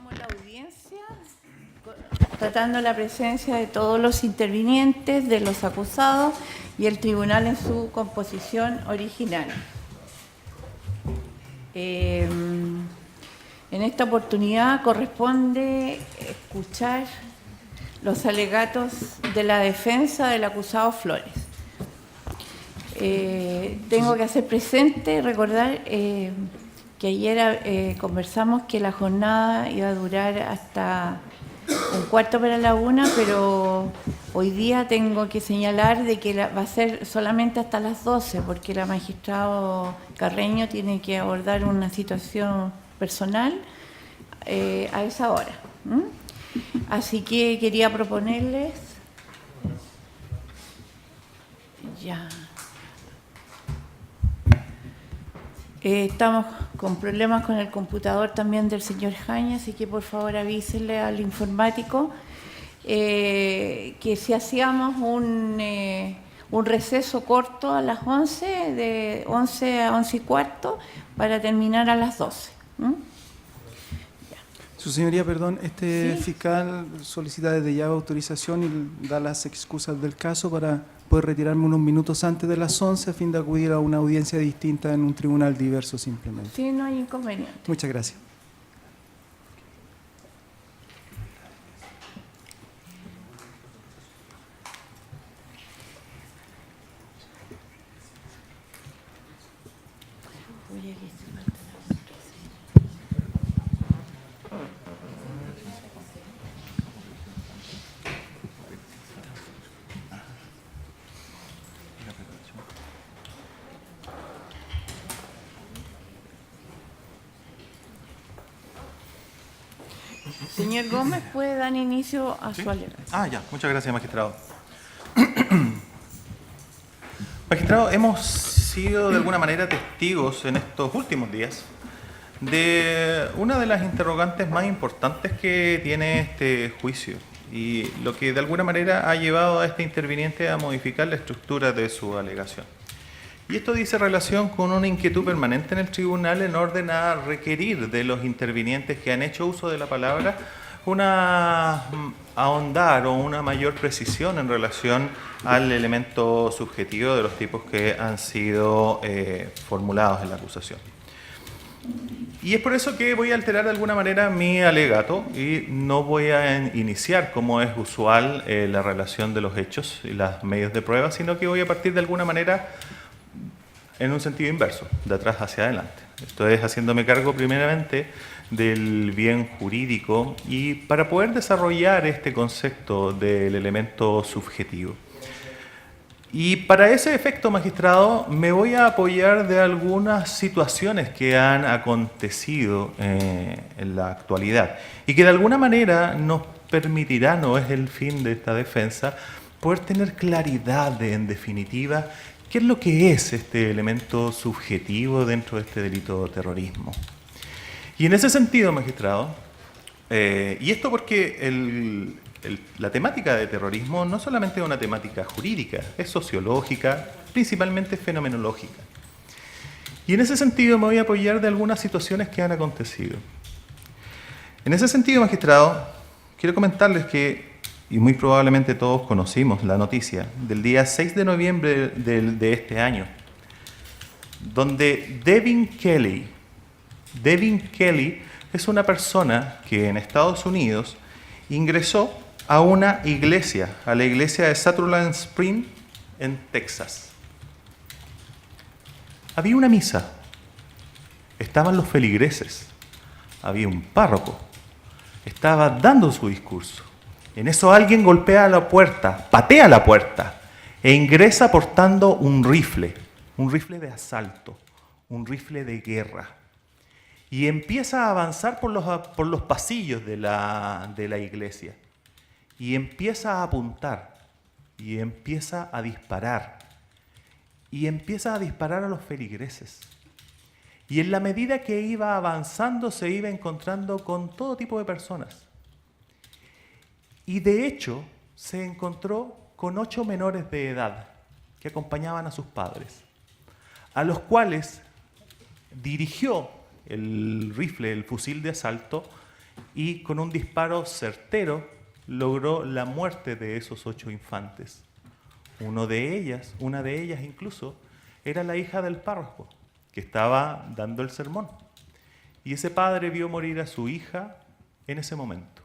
Iniciamos la audiencia tratando la presencia de todos los intervinientes, de los acusados y el tribunal en su composición original. En esta oportunidad corresponde escuchar los alegatos de la defensa del acusado Flores. Tengo que hacer presente, recordar que ayer conversamos que la jornada iba a durar hasta 1:15 pero hoy día tengo que señalar de que va a ser solamente hasta las 12, porque la magistrado Carreño tiene que abordar una situación personal a esa hora. Así que quería proponerles... Ya... estamos con problemas con el computador también del señor Jaña, así que por favor avísenle al informático que si hacíamos un receso corto a las 11, de 11 a 11:15, para terminar a las 12. Su señoría, perdón, ¿Sí? fiscal solicita desde ya autorización y da las excusas del caso para poder retirarme unos minutos antes de las 11 a fin de acudir a una audiencia distinta en un tribunal diverso simplemente. Sí, no hay inconveniente. Muchas gracias. Señor Gómez, ¿puede dar inicio a su alegación? Ya, muchas gracias, magistrado. Magistrado, hemos sido de alguna manera testigos en estos últimos días de una de las interrogantes más importantes que tiene este juicio y lo que de alguna manera ha llevado a este interviniente a modificar la estructura de su alegación. Y esto dice relación con una inquietud permanente en el tribunal en orden a requerir de los intervinientes que han hecho uso de la palabra ahondar o una mayor precisión en relación al elemento subjetivo de los tipos que han sido formulados en la acusación. Y es por eso que voy a alterar de alguna manera mi alegato y no voy a iniciar, como es usual, la relación de los hechos y los medios de prueba, sino que voy a partir de alguna manera en un sentido inverso, de atrás hacia adelante. Esto es haciéndome cargo primeramente del bien jurídico y para poder desarrollar este concepto del elemento subjetivo. Y para ese efecto, magistrado, me voy a apoyar de algunas situaciones que han acontecido en la actualidad y que de alguna manera nos permitirá, no es el fin de esta defensa, poder tener claridad en definitiva qué es lo que es este elemento subjetivo dentro de este delito de terrorismo. Y en ese sentido, magistrado, y esto porque la temática de terrorismo no solamente es una temática jurídica, es sociológica, principalmente fenomenológica. Y en ese sentido me voy a apoyar de algunas situaciones que han acontecido. En ese sentido, magistrado, quiero comentarles que, y muy probablemente todos conocimos la noticia, del día 6 de noviembre de este año, donde Devin Kelley es una persona que en Estados Unidos ingresó a una iglesia, a la iglesia de Sutherland Spring en Texas. Había una misa, estaban los feligreses, había un párroco, estaba dando su discurso. En eso alguien golpea la puerta, patea la puerta e ingresa portando un rifle de asalto, un rifle de guerra. Y empieza a avanzar por los pasillos de la iglesia. Y empieza a apuntar. Y empieza a disparar. Y empieza a disparar a los feligreses. Y en la medida que iba avanzando, se iba encontrando con todo tipo de personas. Y de hecho, se encontró con 8 menores de edad que acompañaban a sus padres, a los cuales dirigió el rifle, el fusil de asalto, y con un disparo certero logró la muerte de esos 8 infantes. Una de ellas incluso, era la hija del párroco, que estaba dando el sermón. Y ese padre vio morir a su hija en ese momento.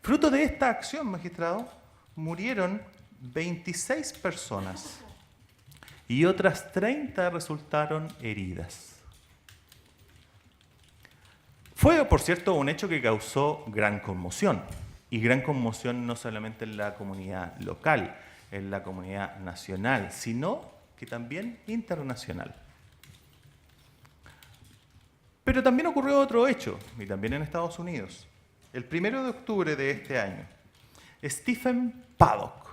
Fruto de esta acción, magistrado, murieron 26 personas y otras 30 resultaron heridas. Fue, por cierto, un hecho que causó gran conmoción, y gran conmoción no solamente en la comunidad local, en la comunidad nacional, sino que también internacional. Pero también ocurrió otro hecho, y también en Estados Unidos. El 1 de octubre de este año, Stephen Paddock,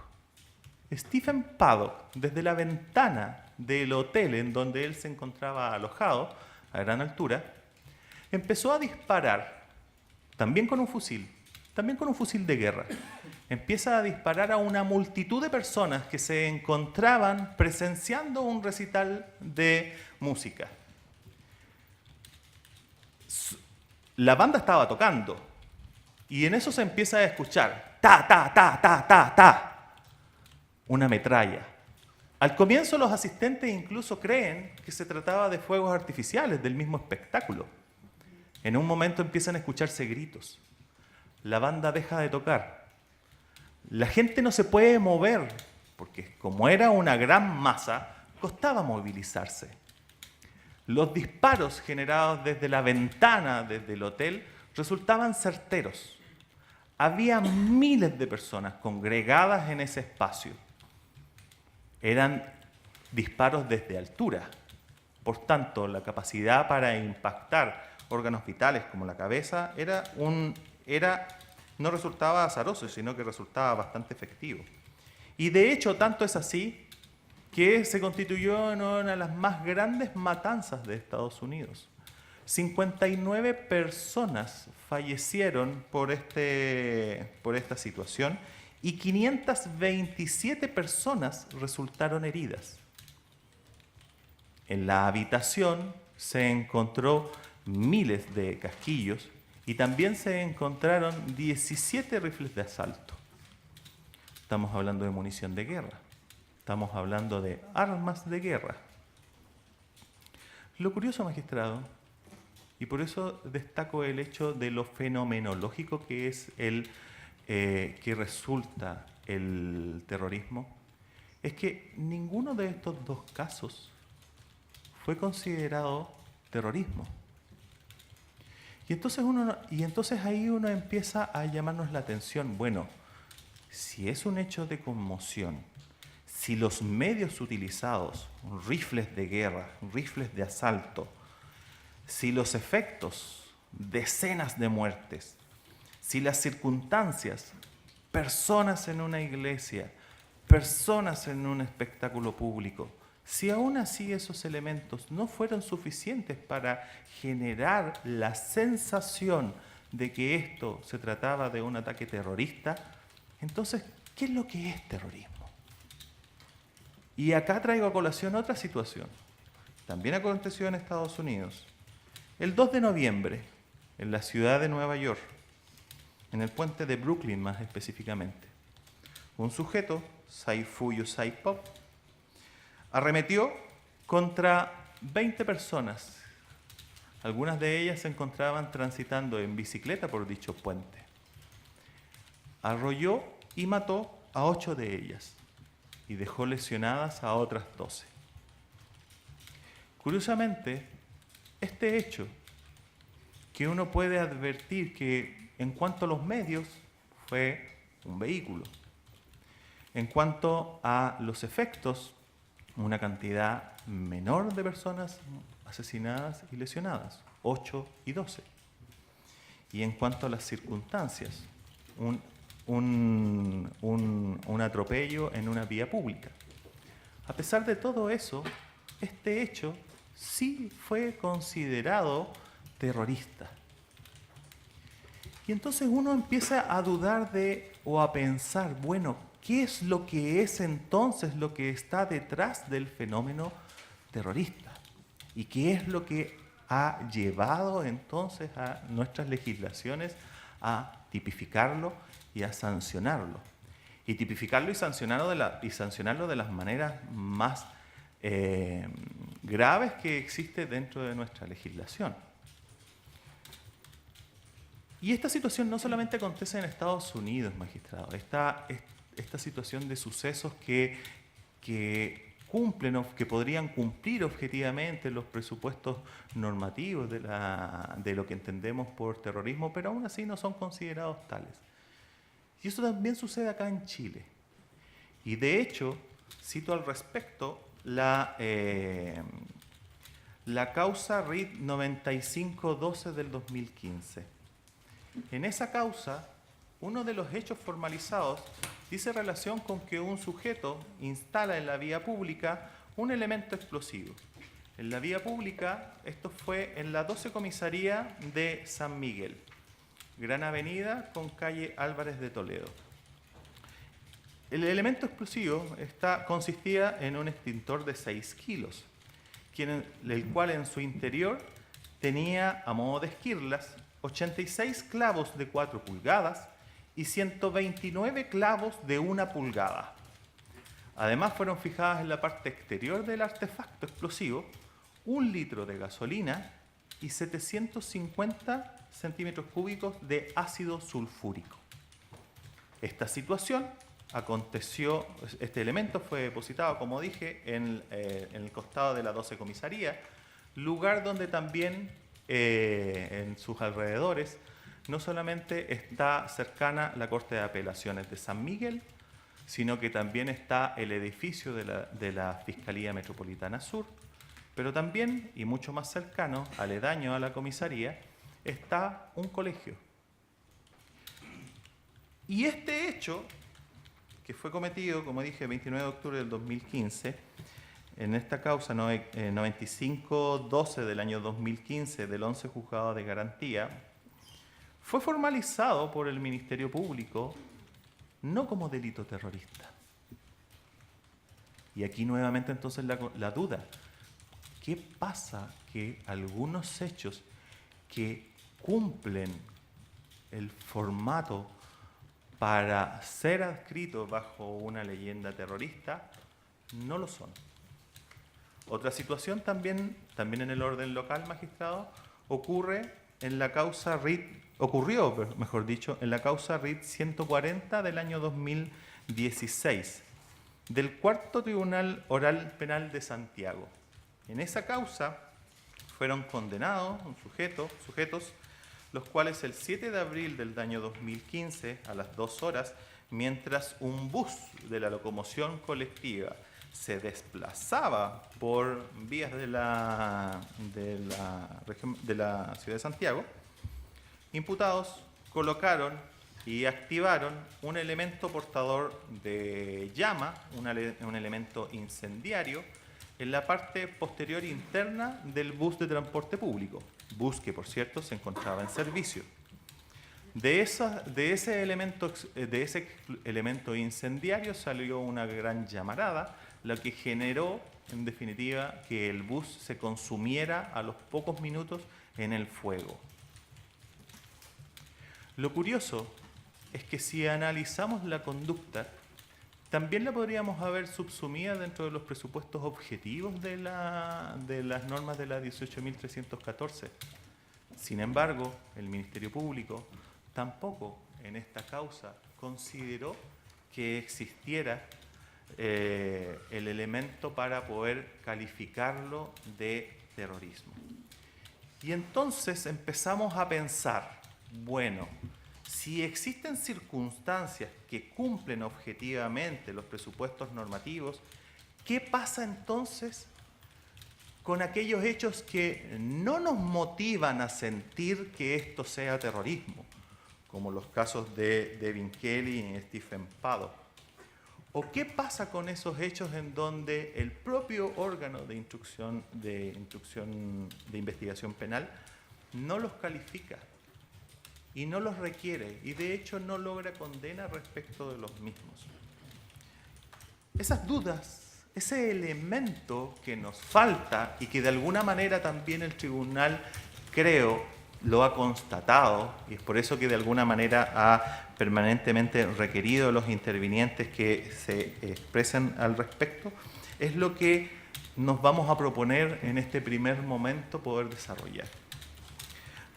desde la ventana del hotel en donde él se encontraba alojado, a gran altura, empezó a disparar, también con un fusil de guerra. Empieza a disparar a una multitud de personas que se encontraban presenciando un recital de música. La banda estaba tocando y en eso se empieza a escuchar ta, ta, ta, ta, ta, ta, una metralla. Al comienzo los asistentes incluso creen que se trataba de fuegos artificiales del mismo espectáculo. En un momento empiezan a escucharse gritos. La banda deja de tocar. La gente no se puede mover, porque como era una gran masa, costaba movilizarse. Los disparos generados desde la ventana, desde el hotel, resultaban certeros. Había miles de personas congregadas en ese espacio. Eran disparos desde altura. Por tanto, la capacidad para impactar órganos vitales como la cabeza no resultaba azaroso, sino que resultaba bastante efectivo. Y de hecho, tanto es así que se constituyó en una de las más grandes matanzas de Estados Unidos. 59 personas fallecieron por esta situación y 527 personas resultaron heridas. En la habitación se encontró miles de casquillos y también se encontraron 17 rifles de asalto. Estamos hablando de munición de guerra. Estamos hablando de armas de guerra. Lo curioso, magistrado, y por eso destaco el hecho de lo fenomenológico que es que resulta el terrorismo, es que ninguno de estos dos casos fue considerado terrorismo. Y entonces ahí uno empieza a llamarnos la atención. Bueno, si es un hecho de conmoción, si los medios utilizados, rifles de guerra, rifles de asalto, si los efectos, decenas de muertes, si las circunstancias, personas en una iglesia, personas en un espectáculo público, si aún así esos elementos no fueron suficientes para generar la sensación de que esto se trataba de un ataque terrorista, entonces, ¿qué es lo que es terrorismo? Y acá traigo a colación otra situación. También aconteció en Estados Unidos. El 2 de noviembre, en la ciudad de Nueva York, en el puente de Brooklyn más específicamente, un sujeto, Sayfullo Saipov, arremetió contra 20 personas. Algunas de ellas se encontraban transitando en bicicleta por dicho puente. Arrolló y mató a 8 de ellas y dejó lesionadas a otras 12. Curiosamente, este hecho, que uno puede advertir que en cuanto a los medios fue un vehículo, en cuanto a los efectos, una cantidad menor de personas asesinadas y lesionadas, 8 y 12. Y en cuanto a las circunstancias, un atropello en una vía pública. A pesar de todo eso, este hecho sí fue considerado terrorista. Y entonces uno empieza a dudar o a pensar, bueno, ¿qué es lo que es entonces lo que está detrás del fenómeno terrorista? ¿Y qué es lo que ha llevado entonces a nuestras legislaciones a tipificarlo y a sancionarlo. Y tipificarlo y sancionarlo de las maneras más graves que existe dentro de nuestra legislación. Y esta situación no solamente acontece en Estados Unidos, magistrado. Esta situación de sucesos que cumplen o que podrían cumplir objetivamente los presupuestos normativos de lo que entendemos por terrorismo, pero aún así no son considerados tales. Y eso también sucede acá en Chile. Y de hecho, cito al respecto la causa RIT 9512 del 2015. En esa causa, uno de los hechos formalizados dice relación con que un sujeto instala en la vía pública un elemento explosivo. En la vía pública, esto fue en la 12 Comisaría de San Miguel, Gran Avenida con calle Álvarez de Toledo. El elemento explosivo consistía en un extintor de 6 kilos, el cual en su interior tenía, a modo de esquirlas, 86 clavos de 4 pulgadas y 129 clavos de 1 pulgada. Además, fueron fijadas en la parte exterior del artefacto explosivo 1 litro de gasolina y 750 centímetros cúbicos de ácido sulfúrico. Esta situación aconteció, este elemento fue depositado, como dije, en el costado de la 12 Comisaría, lugar donde también en sus alrededores no solamente está cercana la Corte de Apelaciones de San Miguel, sino que también está el edificio de la Fiscalía Metropolitana Sur, pero también, y mucho más cercano, aledaño a la comisaría, está un colegio. Y este hecho, que fue cometido, como dije, el 29 de octubre del 2015, en esta causa 9512 del año 2015 del 11 Juzgado de Garantía, fue formalizado por el Ministerio Público no como delito terrorista. Y aquí nuevamente entonces la duda. ¿Qué pasa que algunos hechos que cumplen el formato para ser adscritos bajo una leyenda terrorista no lo son? Otra situación también en el orden local, magistrado, ocurrió, en la causa RIT 140 del año 2016 del Cuarto Tribunal Oral Penal de Santiago. En esa causa fueron condenados sujetos, los cuales el 7 de abril del año 2015, a las 2 horas, mientras un bus de la locomoción colectiva se desplazaba por vías de la ciudad de Santiago, imputados colocaron y activaron un elemento portador de llama, un elemento incendiario, en la parte posterior interna del bus de transporte público, bus que por cierto se encontraba en servicio. De ese elemento incendiario salió una gran llamarada, lo que generó en definitiva que el bus se consumiera a los pocos minutos en el fuego. Lo curioso es que si analizamos la conducta, también la podríamos haber subsumida dentro de los presupuestos objetivos de las normas de la 18.314. Sin embargo, el Ministerio Público tampoco en esta causa consideró que existiera el elemento para poder calificarlo de terrorismo. Y entonces empezamos a pensar, bueno, si existen circunstancias que cumplen objetivamente los presupuestos normativos, ¿qué pasa entonces con aquellos hechos que no nos motivan a sentir que esto sea terrorismo, como los casos de Devin Kelly y Stephen Paddock? ¿O qué pasa con esos hechos en donde el propio órgano de investigación penal no los califica y no los requiere y de hecho no logra condena respecto de los mismos? Esas dudas ese elemento que nos falta y que de alguna manera también el tribunal, creo, lo ha constatado, y es por eso que de alguna manera ha permanentemente requerido a los intervinientes que se expresen al respecto, es lo que nos vamos a proponer en este primer momento poder desarrollar.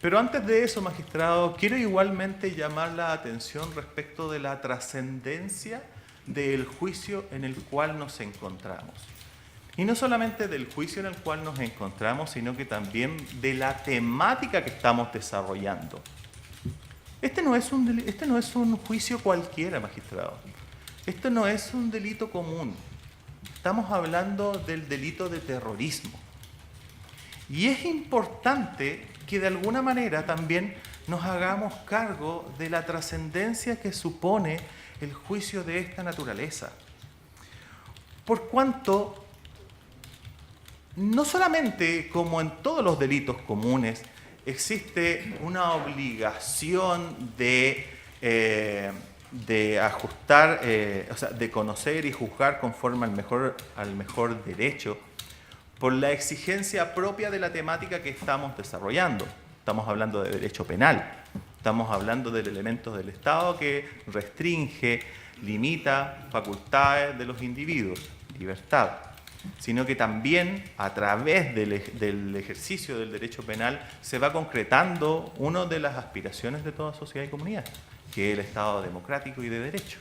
Pero antes de eso, magistrado, quiero igualmente llamar la atención respecto de la trascendencia del juicio en el cual nos encontramos. Y no solamente del juicio en el cual nos encontramos, sino que también de la temática que estamos desarrollando. Este no es un juicio cualquiera, magistrado. Esto no es un delito común. Estamos hablando del delito de terrorismo. Y es importante que de alguna manera también nos hagamos cargo de la trascendencia que supone el juicio de esta naturaleza. Por cuanto, no solamente como en todos los delitos comunes, existe una obligación de ajustar, de conocer y juzgar conforme al mejor derecho, por la exigencia propia de la temática que estamos desarrollando. Estamos hablando de derecho penal, estamos hablando de elementos del Estado que restringe, limita facultades de los individuos, libertad, sino que también a través del ejercicio del derecho penal se va concretando una de las aspiraciones de toda sociedad y comunidad, que es el Estado democrático y de derecho.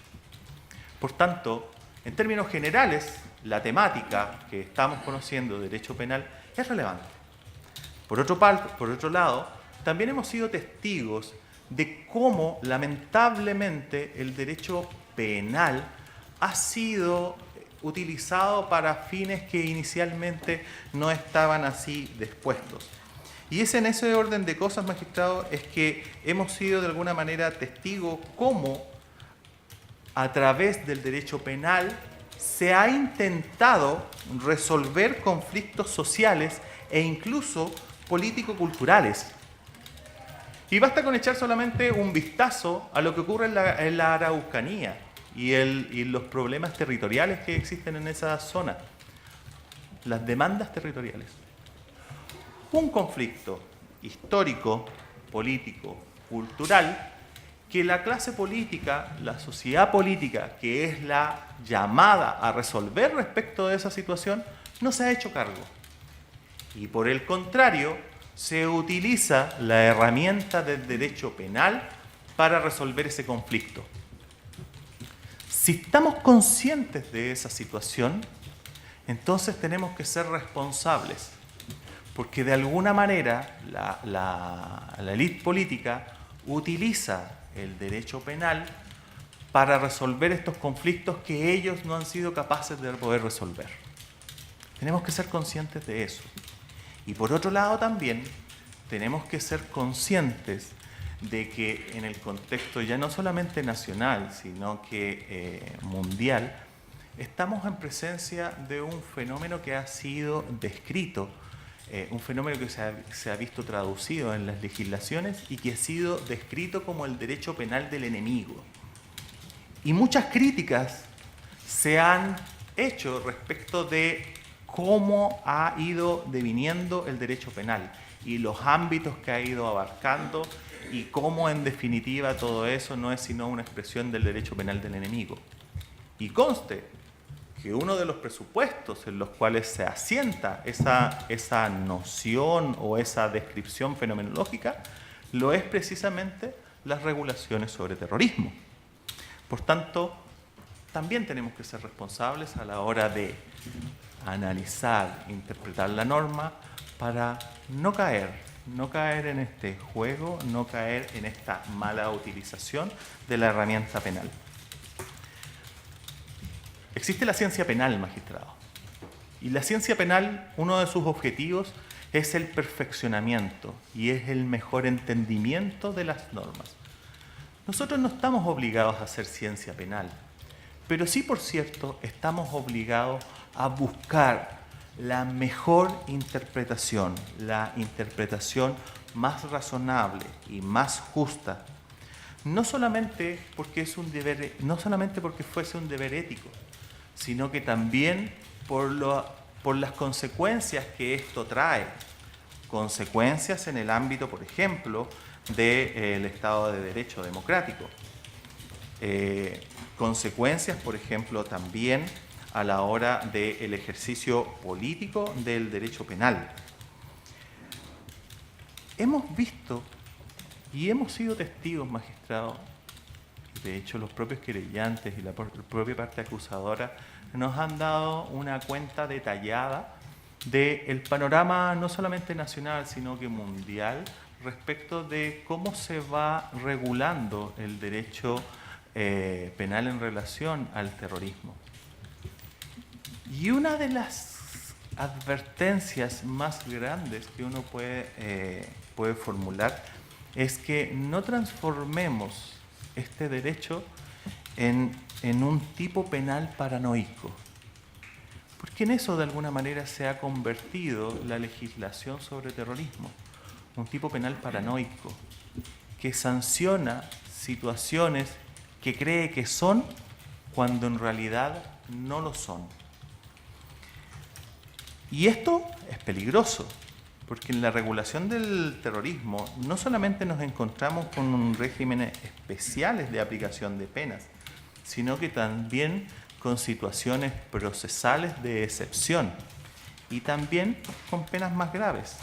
Por tanto, en términos generales, la temática que estamos conociendo de derecho penal es relevante. Por otro lado, también hemos sido testigos de cómo, lamentablemente, el derecho penal ha sido utilizado para fines que inicialmente no estaban así dispuestos. Y es en ese orden de cosas, magistrado, es que hemos sido de alguna manera testigos cómo a través del derecho penal se ha intentado resolver conflictos sociales e incluso político-culturales. Y basta con echar solamente un vistazo a lo que ocurre en la Araucanía y los problemas territoriales que existen en esa zona, las demandas territoriales. Un conflicto histórico, político, cultural, que la clase política, la sociedad política, que es la llamada a resolver respecto de esa situación, no se ha hecho cargo. Y por el contrario, se utiliza la herramienta del derecho penal para resolver ese conflicto. Si estamos conscientes de esa situación, entonces tenemos que ser responsables, porque de alguna manera la élite política utiliza el derecho penal para resolver estos conflictos que ellos no han sido capaces de poder resolver. Tenemos que ser conscientes de eso. Y por otro lado también tenemos que ser conscientes de que en el contexto ya no solamente nacional, sino que mundial, estamos en presencia de un fenómeno que ha sido descrito, un fenómeno que se ha visto traducido en las legislaciones y que ha sido descrito como el derecho penal del enemigo. Y muchas críticas se han hecho respecto de cómo ha ido deviniendo el derecho penal y los ámbitos que ha ido abarcando y cómo en definitiva todo eso no es sino una expresión del derecho penal del enemigo. Y conste que uno de los presupuestos en los cuales se asienta esa noción o esa descripción fenomenológica lo es precisamente las regulaciones sobre terrorismo. Por tanto, también tenemos que ser responsables a la hora de analizar, interpretar la norma para no caer en este juego, no caer en esta mala utilización de la herramienta penal. Existe la ciencia penal, magistrado. Y la ciencia penal, uno de sus objetivos es el perfeccionamiento y es el mejor entendimiento de las normas. Nosotros no estamos obligados a hacer ciencia penal, pero sí, por cierto, estamos obligados a buscar la mejor interpretación, la interpretación más razonable y más justa, no solamente porque fuese un deber ético, sino que también por las consecuencias que esto trae. Consecuencias en el ámbito, por ejemplo, del Estado de Derecho democrático. Consecuencias, por ejemplo, también a la hora del ejercicio político del derecho penal. Hemos visto y hemos sido testigos, magistrados, de hecho los propios querellantes y la propia parte acusadora nos han dado una cuenta detallada del panorama no solamente nacional, sino que mundial, respecto de cómo se va regulando el derecho penal en relación al terrorismo. Y una de las advertencias más grandes que uno puede formular es que no transformemos este derecho en un tipo penal paranoico, porque en eso de alguna manera se ha convertido la legislación sobre terrorismo, un tipo penal paranoico que sanciona situaciones que cree que son cuando en realidad no lo son. Y esto es peligroso, porque en la regulación del terrorismo no solamente nos encontramos con regímenes especiales de aplicación de penas, sino que también con situaciones procesales de excepción y también con penas más graves.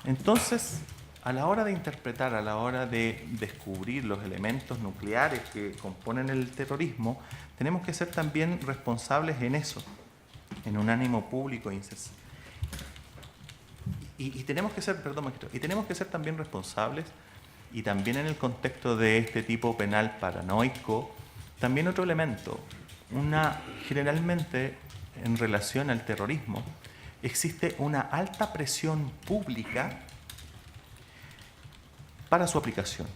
Entonces, a la hora de interpretar, a la hora de descubrir los elementos nucleares que componen el terrorismo, tenemos que ser también responsables en eso, en un ánimo público y tenemos que ser, perdón, maestro, y tenemos que ser también responsables, y también en el contexto de este tipo penal paranoico, también otro elemento, generalmente en relación al terrorismo, existe una alta presión pública para su aplicación.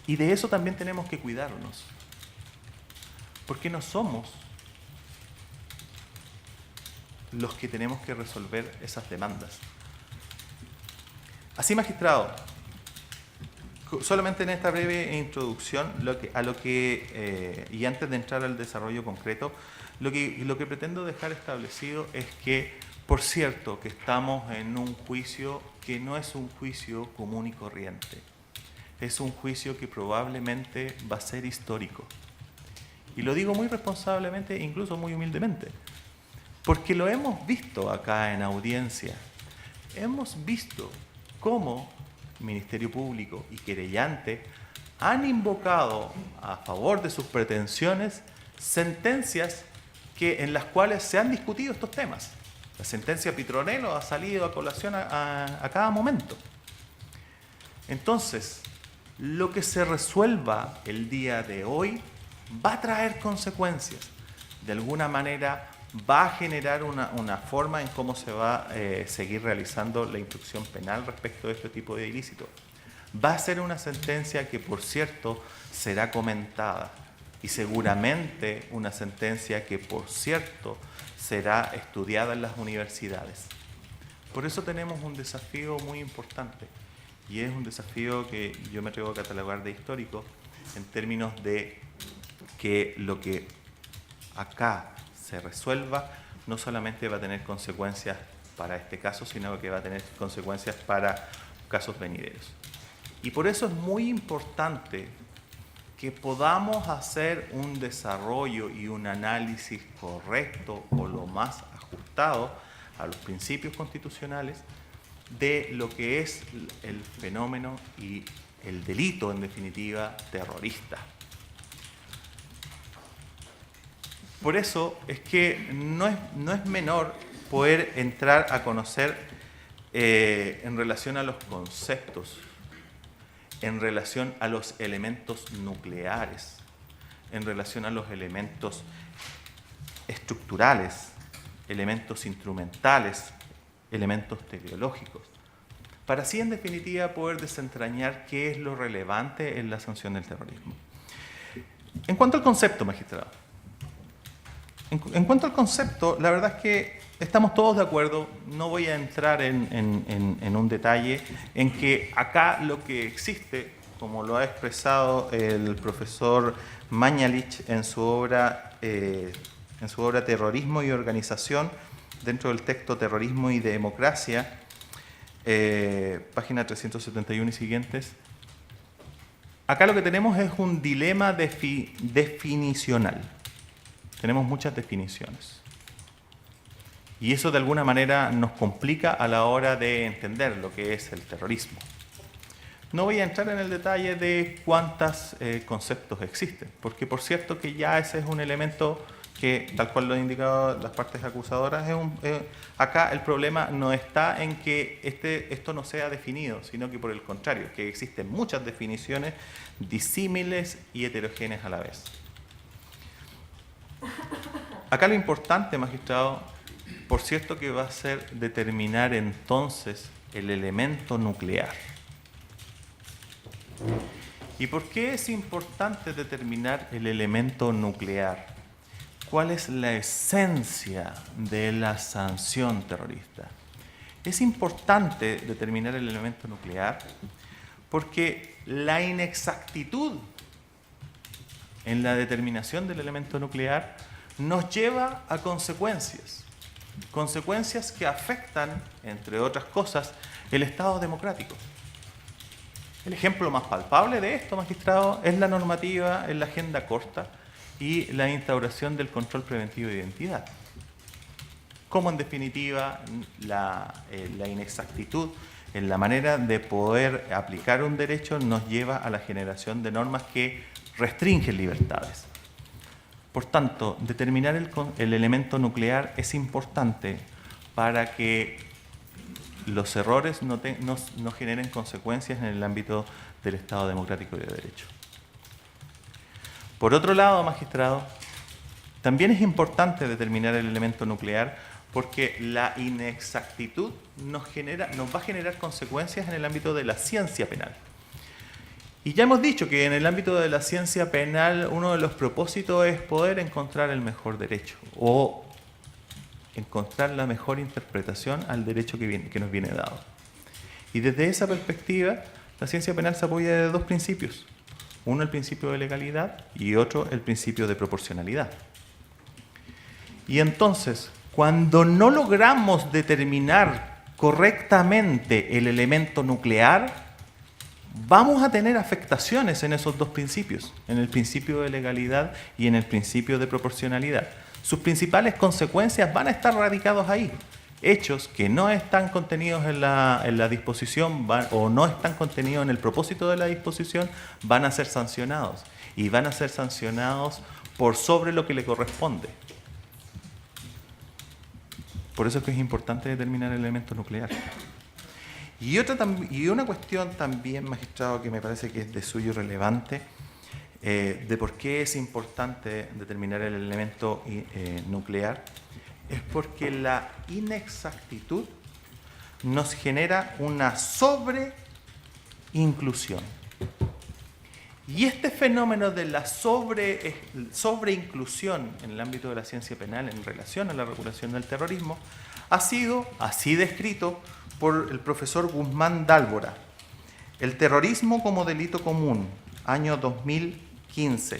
Y de eso también tenemos que cuidarnos, porque no somos los que tenemos que resolver esas demandas. Así, magistrado, solamente en esta breve introducción, y antes de entrar al desarrollo concreto, lo que pretendo dejar establecido es que, por cierto, que estamos en un juicio que no es un juicio común y corriente. Es un juicio que probablemente va a ser histórico. Y lo digo muy responsablemente, incluso muy humildemente, porque lo hemos visto acá en audiencia. Hemos visto cómo Ministerio Público y querellante han invocado a favor de sus pretensiones sentencias en las cuales se han discutido estos temas. La sentencia Pitronello ha salido a colación a cada momento. Entonces, lo que se resuelva el día de hoy va a traer consecuencias. De alguna manera va a generar una forma en cómo se va a seguir realizando la instrucción penal respecto de este tipo de ilícitos. Va a ser una sentencia que, por cierto, será comentada, y seguramente una sentencia que, por cierto, será estudiada en las universidades. Por eso tenemos un desafío muy importante, y es un desafío que yo me atrevo a catalogar de histórico, en términos de que lo que acá se resuelva no solamente va a tener consecuencias para este caso, sino que va a tener consecuencias para casos venideros. Y por eso es muy importante que podamos hacer un desarrollo y un análisis correcto o lo más ajustado a los principios constitucionales de lo que es el fenómeno y el delito, en definitiva, terrorista. Por eso es que no es menor poder entrar a conocer en relación a los conceptos, en relación a los elementos nucleares, en relación a los elementos estructurales, elementos instrumentales, elementos teleológicos, para así en definitiva poder desentrañar qué es lo relevante en la sanción del terrorismo. En cuanto al concepto, magistrado, en cuanto al concepto, la verdad es que estamos todos de acuerdo, no voy a entrar en un detalle en que acá lo que existe como lo ha expresado el profesor Mañalich en su obra Terrorismo y Organización, dentro del texto Terrorismo y Democracia, página 371 y siguientes. Acá lo que tenemos es un dilema definicional. Tenemos muchas definiciones. Y eso de alguna manera nos complica a la hora de entender lo que es el terrorismo. No voy a entrar en el detalle de cuántos conceptos existen, porque por cierto que ya ese es un elemento que, tal cual lo han indicado las partes acusadoras, acá el problema no está en que esto no sea definido, sino que por el contrario, que existen muchas definiciones disímiles y heterogéneas a la vez. Acá lo importante, magistrado, por cierto, que va a ser determinar entonces el elemento nuclear. ¿Y por qué es importante determinar el elemento nuclear? ¿Cuál es la esencia de la sanción terrorista? Es importante determinar el elemento nuclear porque la inexactitud en la determinación del elemento nuclear nos lleva a consecuencias que afectan, entre otras cosas, el Estado democrático. El ejemplo más palpable de esto, magistrado, es la normativa en la agenda corta y la instauración del control preventivo de identidad. Como en definitiva la inexactitud en la manera de poder aplicar un derecho nos lleva a la generación de normas que restringen libertades. Por tanto, determinar el elemento nuclear es importante para que los errores no generen consecuencias en el ámbito del Estado democrático y de derecho. Por otro lado, magistrado, también es importante determinar el elemento nuclear porque la inexactitud nos va a generar consecuencias en el ámbito de la ciencia penal. Y ya hemos dicho que en el ámbito de la ciencia penal uno de los propósitos es poder encontrar el mejor derecho o encontrar la mejor interpretación al derecho que nos viene dado. Y desde esa perspectiva, la ciencia penal se apoya de dos principios. Uno, el principio de legalidad, y otro, el principio de proporcionalidad. Y entonces, cuando no logramos determinar correctamente el elemento nuclear, vamos a tener afectaciones en esos dos principios, en el principio de legalidad y en el principio de proporcionalidad. Sus principales consecuencias van a estar radicados ahí. Hechos que no están contenidos en la disposición o no están contenidos en el propósito de la disposición van a ser sancionados. Y van a ser sancionados por sobre lo que le corresponde. Por eso es que es importante determinar el elemento nuclear. Y una cuestión también, magistrado, que me parece que es de suyo relevante, de por qué es importante determinar el elemento nuclear, es porque la inexactitud nos genera una sobreinclusión. Y este fenómeno de la sobreinclusión en el ámbito de la ciencia penal en relación a la regulación del terrorismo ha sido así descrito por el profesor Guzmán Dálvora. El terrorismo como delito común, año 2015.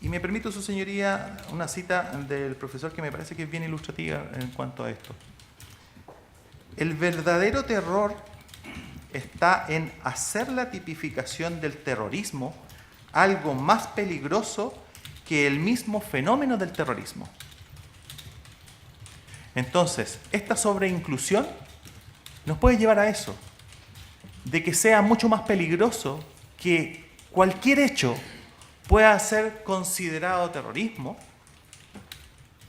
Y me permito, su señoría, una cita del profesor que me parece que es bien ilustrativa en cuanto a esto. El verdadero terror está en hacer la tipificación del terrorismo algo más peligroso que el mismo fenómeno del terrorismo. Entonces, esta sobreinclusión nos puede llevar a eso, de que sea mucho más peligroso que cualquier hecho pueda ser considerado terrorismo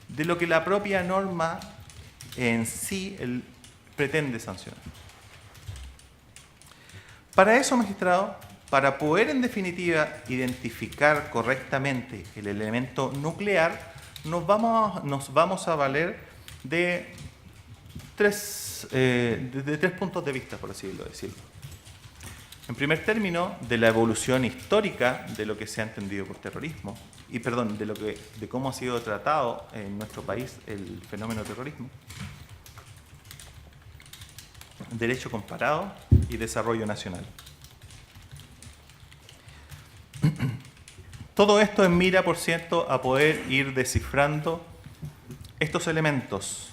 de lo que la propia norma en sí pretende sancionar. Para eso, magistrado, para poder en definitiva identificar correctamente el elemento nuclear, nos vamos a valer de tres puntos de vista, por así decirlo. En primer término, de la evolución histórica de lo que se ha entendido por terrorismo, de cómo ha sido tratado en nuestro país el fenómeno terrorismo, derecho comparado y desarrollo nacional. Todo esto en mira, por cierto, a poder ir descifrando estos elementos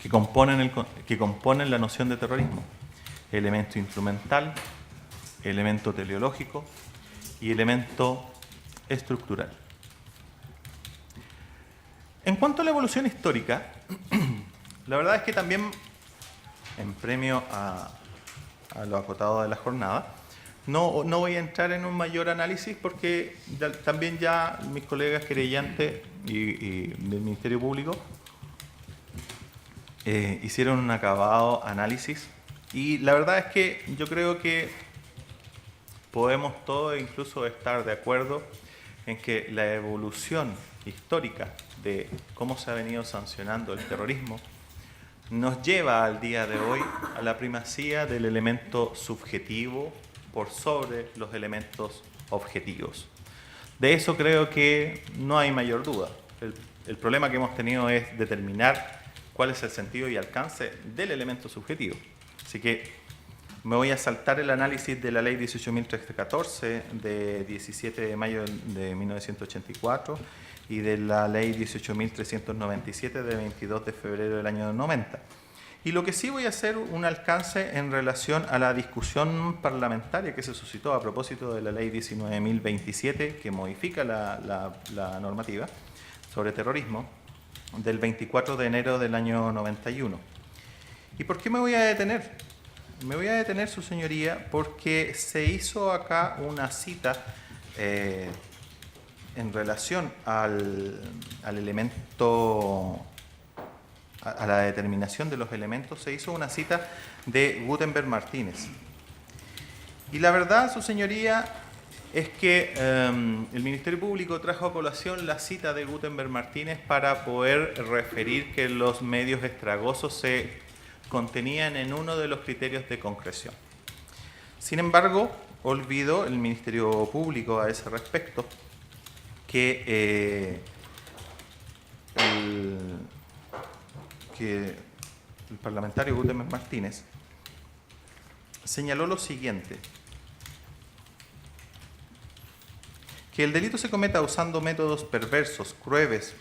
que componen la noción de terrorismo. Elemento instrumental, elemento teleológico y elemento estructural. En cuanto a la evolución histórica, la verdad es que también, en premio a lo acotado de la jornada, no voy a entrar en un mayor análisis porque también ya mis colegas querellantes y del Ministerio Público hicieron un acabado análisis, y la verdad es que yo creo que podemos todos incluso estar de acuerdo en que la evolución histórica de cómo se ha venido sancionando el terrorismo nos lleva al día de hoy a la primacía del elemento subjetivo por sobre los elementos objetivos. De eso creo que no hay mayor duda. El problema que hemos tenido es determinar cuál es el sentido y alcance del elemento subjetivo. Así que me voy a saltar el análisis de la Ley 18.314 de 17 de mayo de 1984 y de la Ley 18.397 de 22 de febrero del año 90. Y lo que sí voy a hacer un alcance en relación a la discusión parlamentaria que se suscitó a propósito de la Ley 19.027, que modifica la normativa sobre terrorismo, del 24 de enero del año 91. ¿Y por qué me voy a detener? Me voy a detener, su señoría, porque se hizo acá una cita en relación al elemento, a la determinación de los elementos. Se hizo una cita de Gutenberg Martínez. Y la verdad, su señoría, es que el Ministerio Público trajo a colación la cita de Gutenberg Martínez para poder referir que los medios estragosos se contenían en uno de los criterios de concreción. Sin embargo, olvidó el Ministerio Público a ese respecto que el parlamentario Gutenberg Martínez señaló lo siguiente: que el delito se cometa usando métodos perversos, crueles,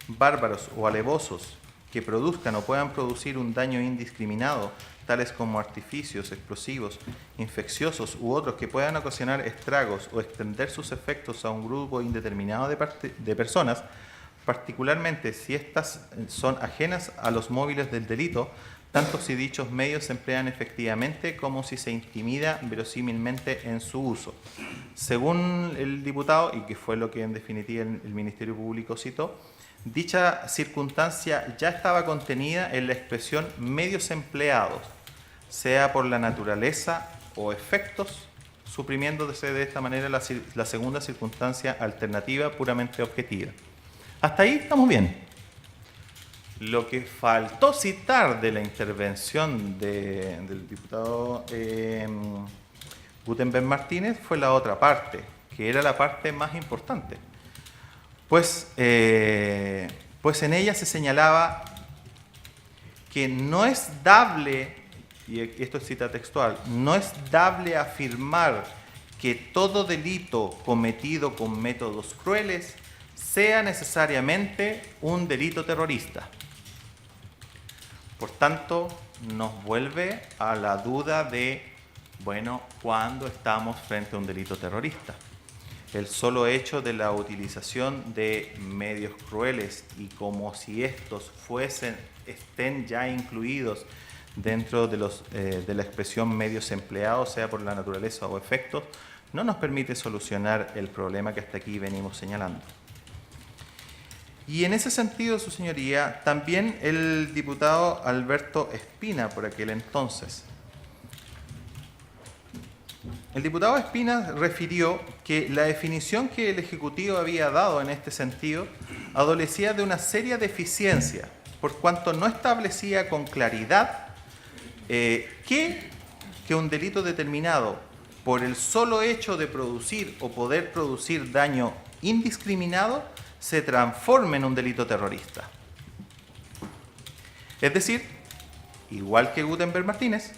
bárbaros o alevosos que produzcan o puedan producir un daño indiscriminado, tales como artificios, explosivos, infecciosos u otros que puedan ocasionar estragos o extender sus efectos a un grupo indeterminado de personas, particularmente si éstas son ajenas a los móviles del delito, tanto si dichos medios se emplean efectivamente como si se intimida verosímilmente en su uso. Según el diputado, y que fue lo que en definitiva el Ministerio Público citó, dicha circunstancia ya estaba contenida en la expresión medios empleados, sea por la naturaleza o efectos, suprimiéndose de esta manera la segunda circunstancia alternativa puramente objetiva. Hasta ahí estamos bien. Lo que faltó citar de la intervención del diputado Gutenberg Martínez fue la otra parte, que era la parte más importante. Pues en ella se señalaba que no es dable, y esto es cita textual, no es dable afirmar que todo delito cometido con métodos crueles sea necesariamente un delito terrorista. Por tanto, nos vuelve a la duda de, bueno, ¿cuándo estamos frente a un delito terrorista? El solo hecho de la utilización de medios crueles y como si estos estén ya incluidos dentro de la expresión medios empleados, sea por la naturaleza o efectos, no nos permite solucionar el problema que hasta aquí venimos señalando. Y en ese sentido, su señoría, también el diputado Alberto Espina, por aquel entonces. El diputado Espina refirió que la definición que el Ejecutivo había dado en este sentido adolecía de una seria deficiencia, por cuanto no establecía con claridad que un delito determinado por el solo hecho de producir o poder producir daño indiscriminado se transforme en un delito terrorista. Es decir, igual que Gutenberg Martínez,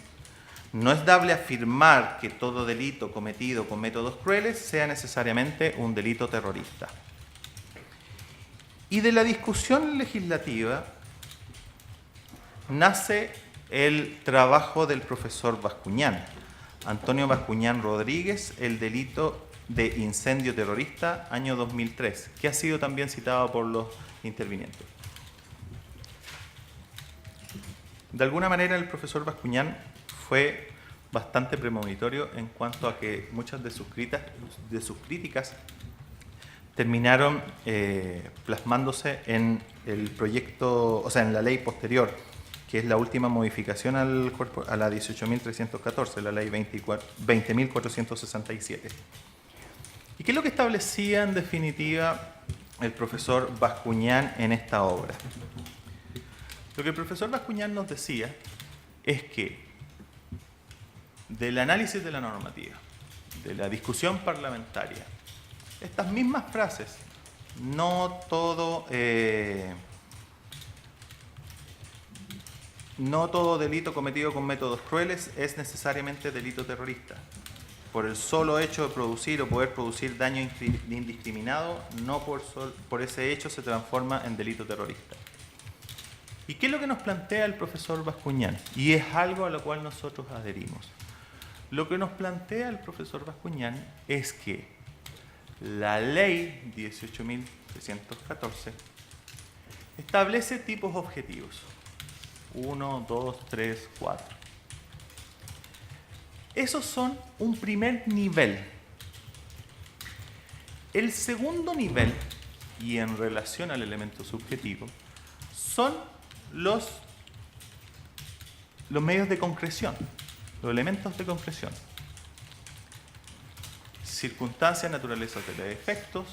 No es dable afirmar que todo delito cometido con métodos crueles sea necesariamente un delito terrorista. Y de la discusión legislativa nace el trabajo del profesor Bascuñán, Antonio Bascuñán Rodríguez, el delito de incendio terrorista, año 2003, que ha sido también citado por los intervinientes. De alguna manera, el profesor Bascuñán fue bastante premonitorio en cuanto a que muchas de sus críticas terminaron plasmándose en el proyecto, o sea, en la ley posterior, que es la última modificación a la 18.314, la ley 20.467. ¿Y qué es lo que establecía en definitiva el profesor Bascuñán en esta obra? Lo que el profesor Bascuñán nos decía es que del análisis de la normativa, de la discusión parlamentaria, estas mismas frases, no todo delito cometido con métodos crueles es necesariamente delito terrorista. Por el solo hecho de producir o poder producir daño indiscriminado, no por ese hecho se transforma en delito terrorista. ¿Y qué es lo que nos plantea el profesor Bascuñán? Y es algo a lo cual nosotros adherimos. Lo que nos plantea el profesor Bascuñán es que la ley 18.314 establece tipos objetivos. 1, 2, 3, 4. Esos son un primer nivel. El segundo nivel, y en relación al elemento subjetivo, son los medios de concreción, los elementos de concreción. Circunstancias, naturaleza de efectos,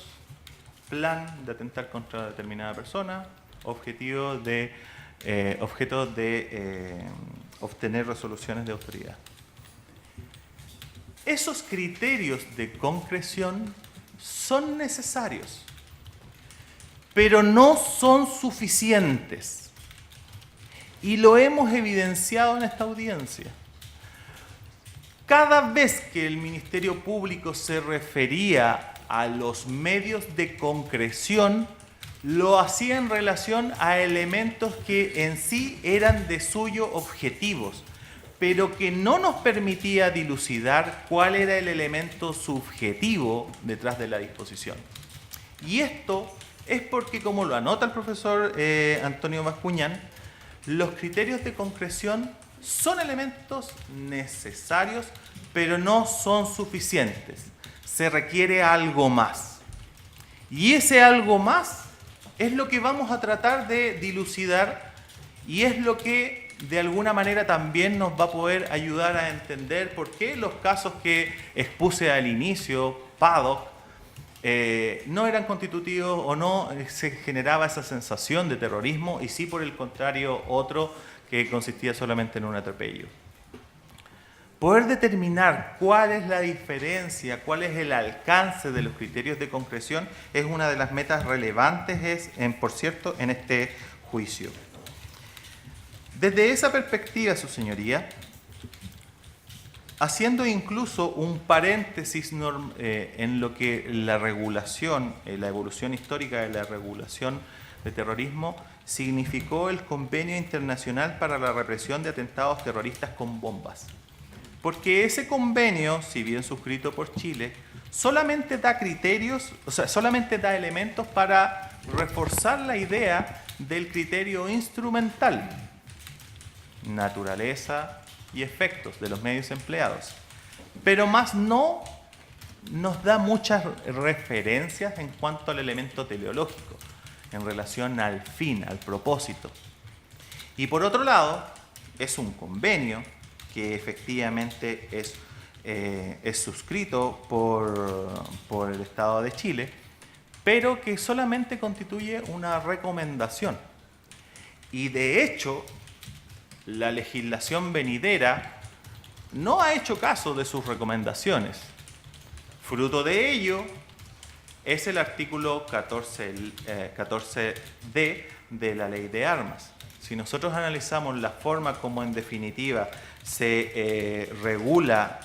plan de atentar contra determinada persona, objeto de obtener resoluciones de autoridad. Esos criterios de concreción son necesarios, pero no son suficientes. Y lo hemos evidenciado en esta audiencia. Cada vez que el Ministerio Público se refería a los medios de concreción, lo hacía en relación a elementos que en sí eran de suyo objetivos, pero que no nos permitía dilucidar cuál era el elemento subjetivo detrás de la disposición. Y esto es porque, como lo anota el profesor Antonio Bascuñán, los criterios de concreción son elementos necesarios, pero no son suficientes. Se requiere algo más. Y ese algo más es lo que vamos a tratar de dilucidar y es lo que de alguna manera también nos va a poder ayudar a entender por qué los casos que expuse al inicio, Paddock, no eran constitutivos o no se generaba esa sensación de terrorismo y sí, por el contrario, otro que consistía solamente en un atropello. Poder determinar cuál es la diferencia, cuál es el alcance de los criterios de concreción es una de las metas relevantes, por cierto, en este juicio. Desde esa perspectiva, su señoría, haciendo incluso un paréntesis en lo que la regulación, la evolución histórica de la regulación de terrorismo, significó el Convenio Internacional para la Represión de Atentados Terroristas con Bombas. Porque ese convenio, si bien suscrito por Chile, solamente da criterios, o sea, solamente da elementos para reforzar la idea del criterio instrumental, naturaleza y efectos de los medios empleados, pero más no nos da muchas referencias en cuanto al elemento teleológico, en relación al fin, al propósito. Y por otro lado, es un convenio que efectivamente es suscrito por el Estado de Chile, pero que solamente constituye una recomendación. Y de hecho, la legislación venidera no ha hecho caso de sus recomendaciones. Fruto de ello es el artículo 14D de la Ley de Armas. Si nosotros analizamos la forma como en definitiva se regula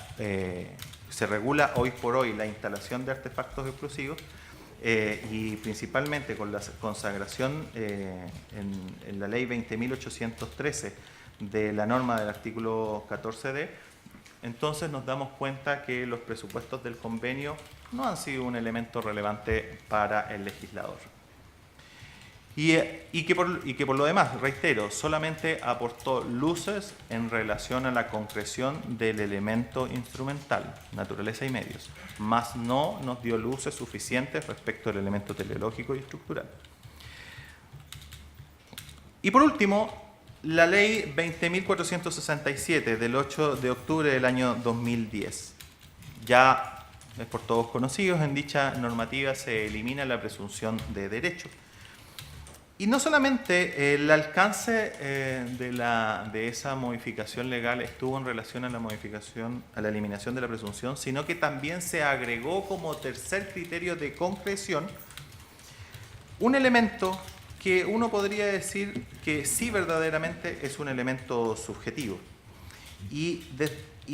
hoy por hoy la instalación de artefactos explosivos, y principalmente con la consagración en la ley 20.813 de la norma del artículo 14D, entonces nos damos cuenta que los presupuestos del convenio no han sido un elemento relevante para el legislador. Y que por lo demás, reitero, solamente aportó luces en relación a la concreción del elemento instrumental, naturaleza y medios, mas no nos dio luces suficientes respecto al elemento teleológico y estructural. Y por último, la ley 20.467 del 8 de octubre del año 2010. Ya es por todos conocidos, en dicha normativa se elimina la presunción de derecho. Y no solamente el alcance de esa modificación legal estuvo en relación a la eliminación de la presunción, sino que también se agregó como tercer criterio de concreción un elemento que uno podría decir que sí verdaderamente es un elemento subjetivo y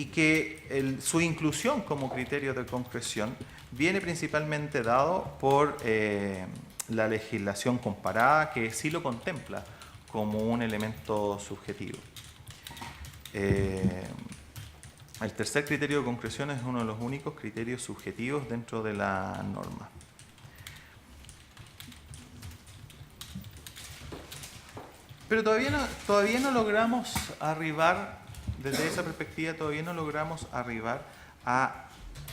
que su inclusión como criterio de concreción viene principalmente dado por la legislación comparada, que sí lo contempla como un elemento subjetivo. El tercer criterio de concreción es uno de los únicos criterios subjetivos dentro de la norma. Pero todavía no logramos arribar, desde esa perspectiva, todavía no logramos arribar a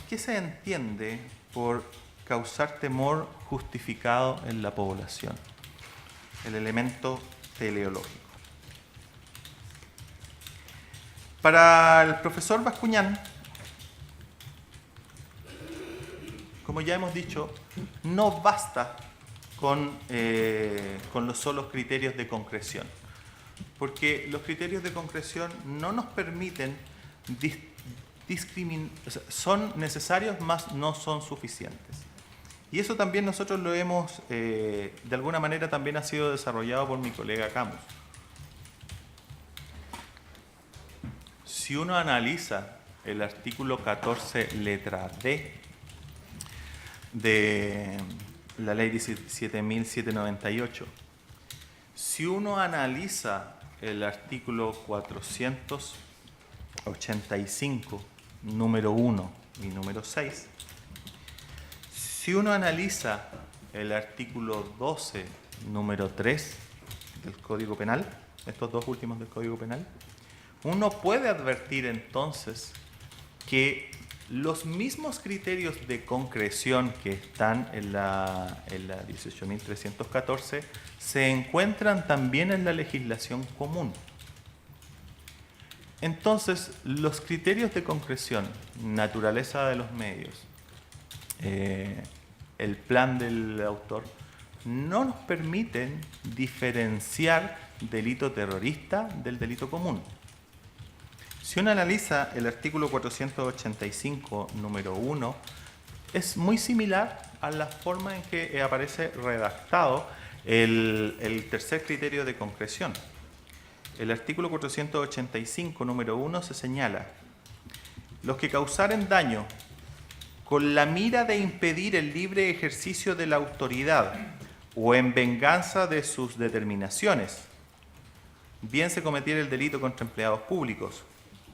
qué se entiende por causar temor justificado en la población, el elemento teleológico. Para el profesor Bascuñán, como ya hemos dicho, no basta con los solos criterios de concreción, porque los criterios de concreción no nos permiten son necesarios, mas no son suficientes. Y eso también nosotros lo hemos, de alguna manera también ha sido desarrollado por mi colega Camus. Si uno analiza el artículo 14, letra D, de la ley 17.798, si uno analiza el artículo 485, número 1 y número 6, si uno analiza el artículo 12, número 3 del Código Penal, estos dos últimos del Código Penal, uno puede advertir entonces que los mismos criterios de concreción que están en la 18.314 se encuentran también en la legislación común. Entonces, los criterios de concreción, naturaleza de los medios, el plan del autor, no nos permiten diferenciar delito terrorista del delito común. Si uno analiza el artículo 485, número 1, es muy similar a la forma en que aparece redactado el tercer criterio de concreción. El artículo 485, número 1, se señala: los que causaren daño con la mira de impedir el libre ejercicio de la autoridad o en venganza de sus determinaciones, bien se cometiera el delito contra empleados públicos,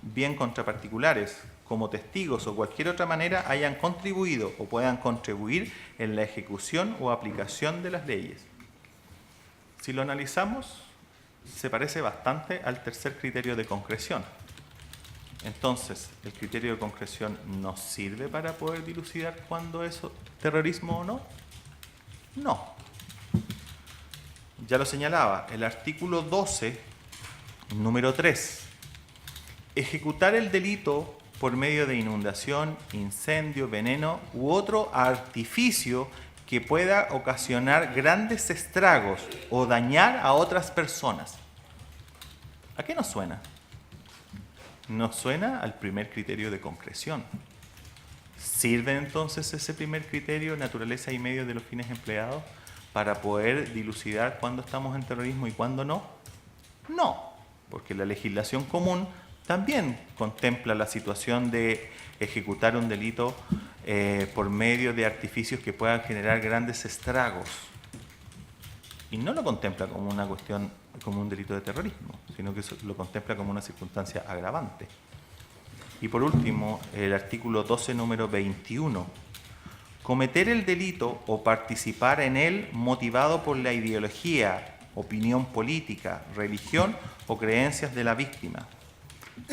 bien contra particulares, como testigos o cualquier otra manera hayan contribuido o puedan contribuir en la ejecución o aplicación de las leyes. Si lo analizamos, se parece bastante al tercer criterio de concreción. Entonces, ¿el criterio de concreción nos sirve para poder dilucidar cuándo es terrorismo o no? No. Ya lo señalaba, el artículo 12, número 3. Ejecutar el delito por medio de inundación, incendio, veneno u otro artificio que pueda ocasionar grandes estragos o dañar a otras personas. ¿A qué nos suena? Nos suena al primer criterio de concreción. ¿Sirve entonces ese primer criterio, naturaleza y medio de los fines empleados, para poder dilucidar cuándo estamos en terrorismo y cuándo no? No, porque la legislación común también contempla la situación de ejecutar un delito por medio de artificios que puedan generar grandes estragos. Y no lo contempla como una cuestión, como un delito de terrorismo, sino que lo contempla como una circunstancia agravante. Y por último, el artículo 12, número 21. Cometer el delito o participar en él motivado por la ideología, opinión política, religión o creencias de la víctima.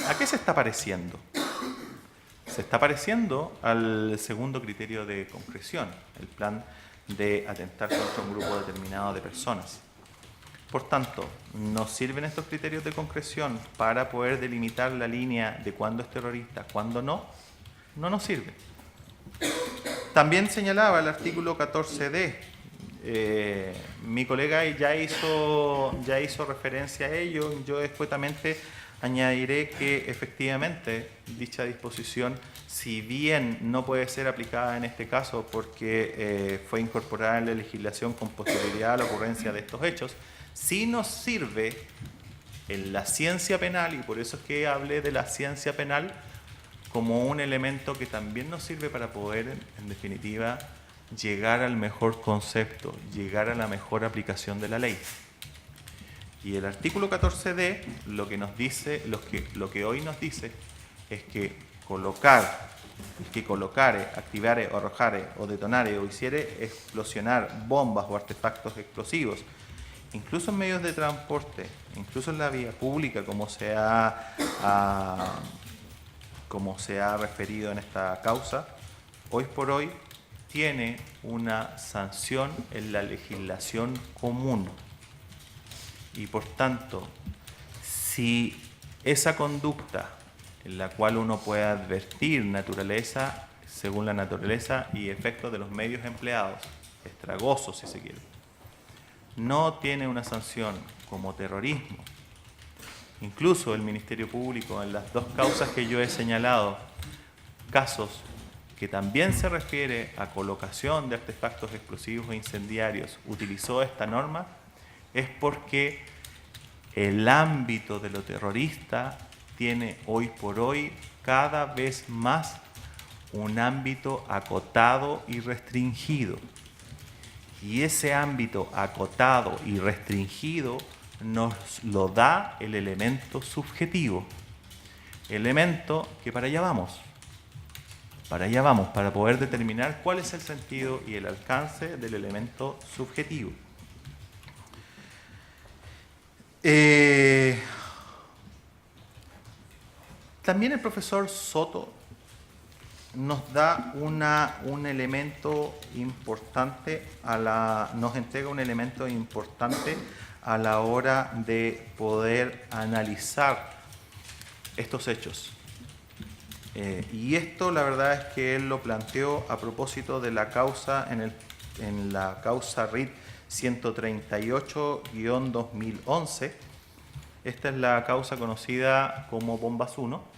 ¿A qué se está pareciendo? Se está pareciendo al segundo criterio de concreción, el plan de atentar contra un grupo determinado de personas. Por tanto, ¿nos sirven estos criterios de concreción para poder delimitar la línea de cuándo es terrorista, cuándo no? No nos sirve. También señalaba el artículo 14D. Mi colega ya hizo referencia a ello. Yo escuetamente añadiré que efectivamente dicha disposición, si bien no puede ser aplicada en este caso porque fue incorporada en la legislación con posterioridad a la ocurrencia de estos hechos, sí nos sirve en la ciencia penal, y por eso es que hablé de la ciencia penal como un elemento que también nos sirve para poder, en definitiva, llegar al mejor concepto, llegar a la mejor aplicación de la ley. Y el artículo 14D lo que nos dice, lo que hoy nos dice es que colocare, activare o arrojare o detonare o hiciere explosionar bombas o artefactos explosivos, incluso en medios de transporte, incluso en la vía pública, como se ha referido en esta causa, hoy por hoy tiene una sanción en la legislación común. Y por tanto, si esa conducta en la cual uno puede advertir naturaleza, según la naturaleza y efectos de los medios empleados, estragosos si se quiere, no tiene una sanción como terrorismo, incluso el Ministerio Público en las dos causas que yo he señalado, casos que también se refiere a colocación de artefactos explosivos e incendiarios, utilizó esta norma, es porque el ámbito de lo terrorista tiene hoy por hoy cada vez más un ámbito acotado y restringido. Y ese ámbito acotado y restringido nos lo da el elemento subjetivo. Elemento que para allá vamos, para poder determinar cuál es el sentido y el alcance del elemento subjetivo. También el profesor Soto nos da un elemento importante, nos entrega un elemento importante a la hora de poder analizar estos hechos. Y esto la verdad es que él lo planteó a propósito de la causa, en la causa RIT 138-2011. Esta es la causa conocida como Bombas 1.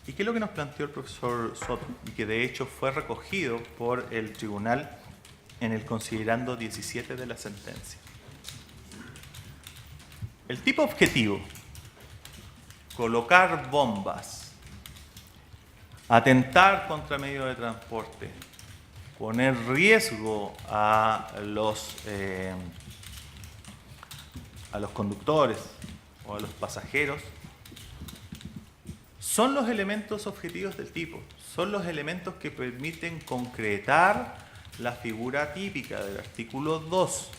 ¿Y qué es lo que nos planteó el profesor Soto? Y que de hecho fue recogido por el tribunal en el considerando 17 de la sentencia. El tipo objetivo: colocar bombas, atentar contra medios de transporte, poner riesgo a los conductores o a los pasajeros, son los elementos objetivos del tipo, son los elementos que permiten concretar la figura típica del artículo 2.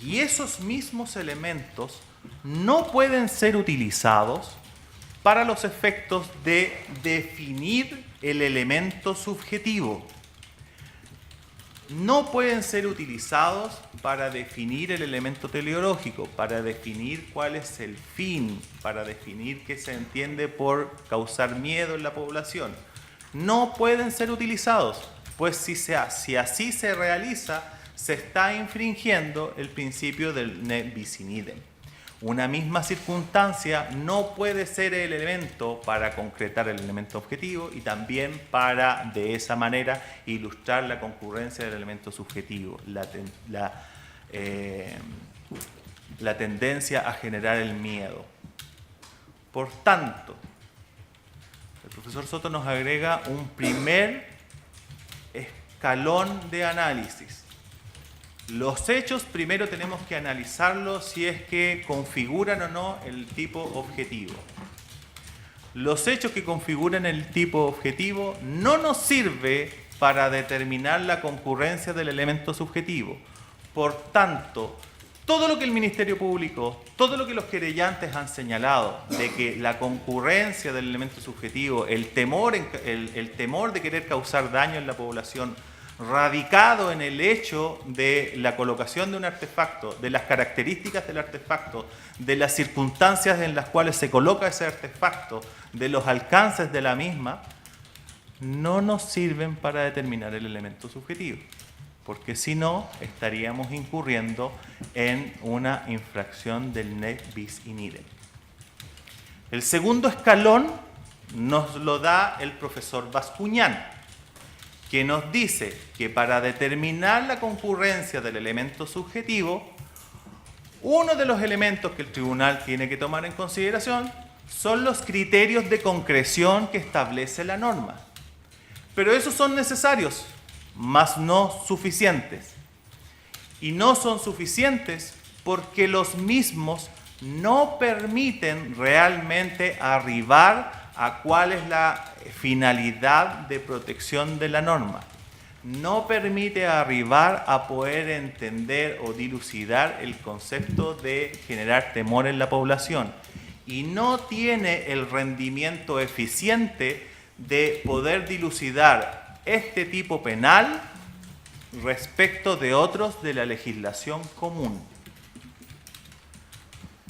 Y esos mismos elementos no pueden ser utilizados para los efectos de definir el elemento subjetivo. No pueden ser utilizados para definir el elemento teleológico, para definir cuál es el fin, para definir qué se entiende por causar miedo en la población. No pueden ser utilizados, pues si así se realiza, se está infringiendo el principio del ne bis in idem. Una misma circunstancia no puede ser el elemento para concretar el elemento objetivo y también para, de esa manera, ilustrar la concurrencia del elemento subjetivo. la tendencia a generar el miedo. Por tanto, el profesor Soto nos agrega un primer escalón de análisis. Los hechos primero tenemos que analizarlos si es que configuran o no el tipo objetivo. Los hechos que configuran el tipo objetivo no nos sirve para determinar la concurrencia del elemento subjetivo. Por tanto, todo lo que el Ministerio Público, todo lo que los querellantes han señalado de que la concurrencia del elemento subjetivo, el temor de querer causar daño en la población, radicado en el hecho de la colocación de un artefacto, de las características del artefacto, de las circunstancias en las cuales se coloca ese artefacto, de los alcances de la misma, no nos sirven para determinar el elemento subjetivo, porque si no estaríamos incurriendo en una infracción del nec bis in idem. El segundo escalón nos lo da el profesor Bascuñán, que nos dice que para determinar la concurrencia del elemento subjetivo, uno de los elementos que el tribunal tiene que tomar en consideración son los criterios de concreción que establece la norma. Pero esos son necesarios, mas no suficientes. Y no son suficientes porque los mismos no permiten realmente arribar a cuál es la finalidad de protección de la norma. No permite arribar a poder entender o dilucidar el concepto de generar temor en la población. Y no tiene el rendimiento eficiente de poder dilucidar este tipo penal respecto de otros de la legislación común.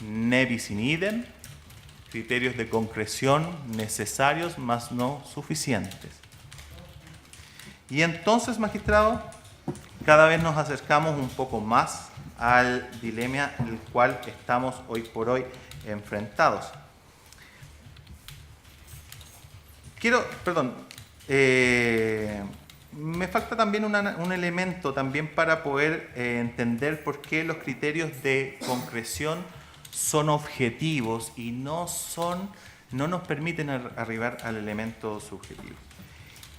Ne bis in idem, criterios de concreción necesarios, mas no suficientes. Y entonces, magistrado, cada vez nos acercamos un poco más al dilema en el cual estamos hoy por hoy enfrentados. Me falta también un elemento también para poder entender por qué los criterios de concreción son objetivos y no nos permiten arribar al elemento subjetivo.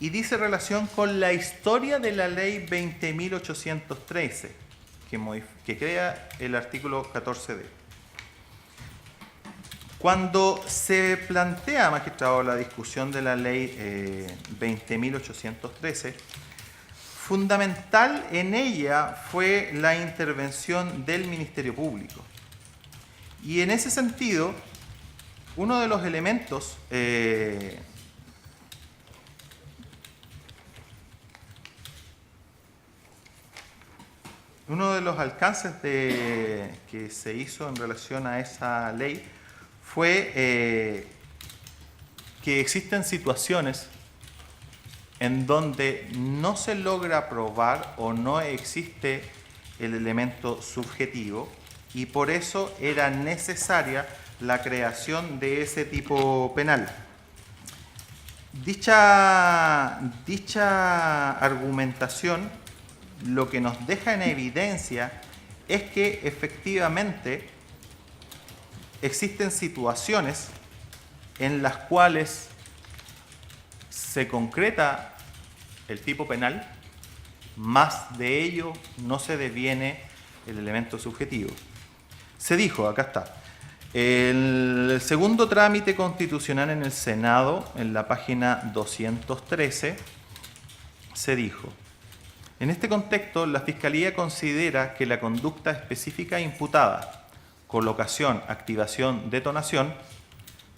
Y dice relación con la historia de la ley 20.813, que crea el artículo 14D. Cuando se plantea, magistrado, la discusión de la ley 20.813, fundamental en ella fue la intervención del Ministerio Público. Y en ese sentido, uno de los elementos uno de los alcances que se hizo en relación a esa ley fue que existen situaciones en donde no se logra probar o no existe el elemento subjetivo, y por eso era necesaria la creación de ese tipo penal. Dicha argumentación lo que nos deja en evidencia es que efectivamente existen situaciones en las cuales se concreta el tipo penal, más de ello no se deviene el elemento subjetivo. Se dijo, acá está, el segundo trámite constitucional en el Senado, en la página 213, se dijo: en este contexto, la Fiscalía considera que la conducta específica imputada, colocación, activación, detonación,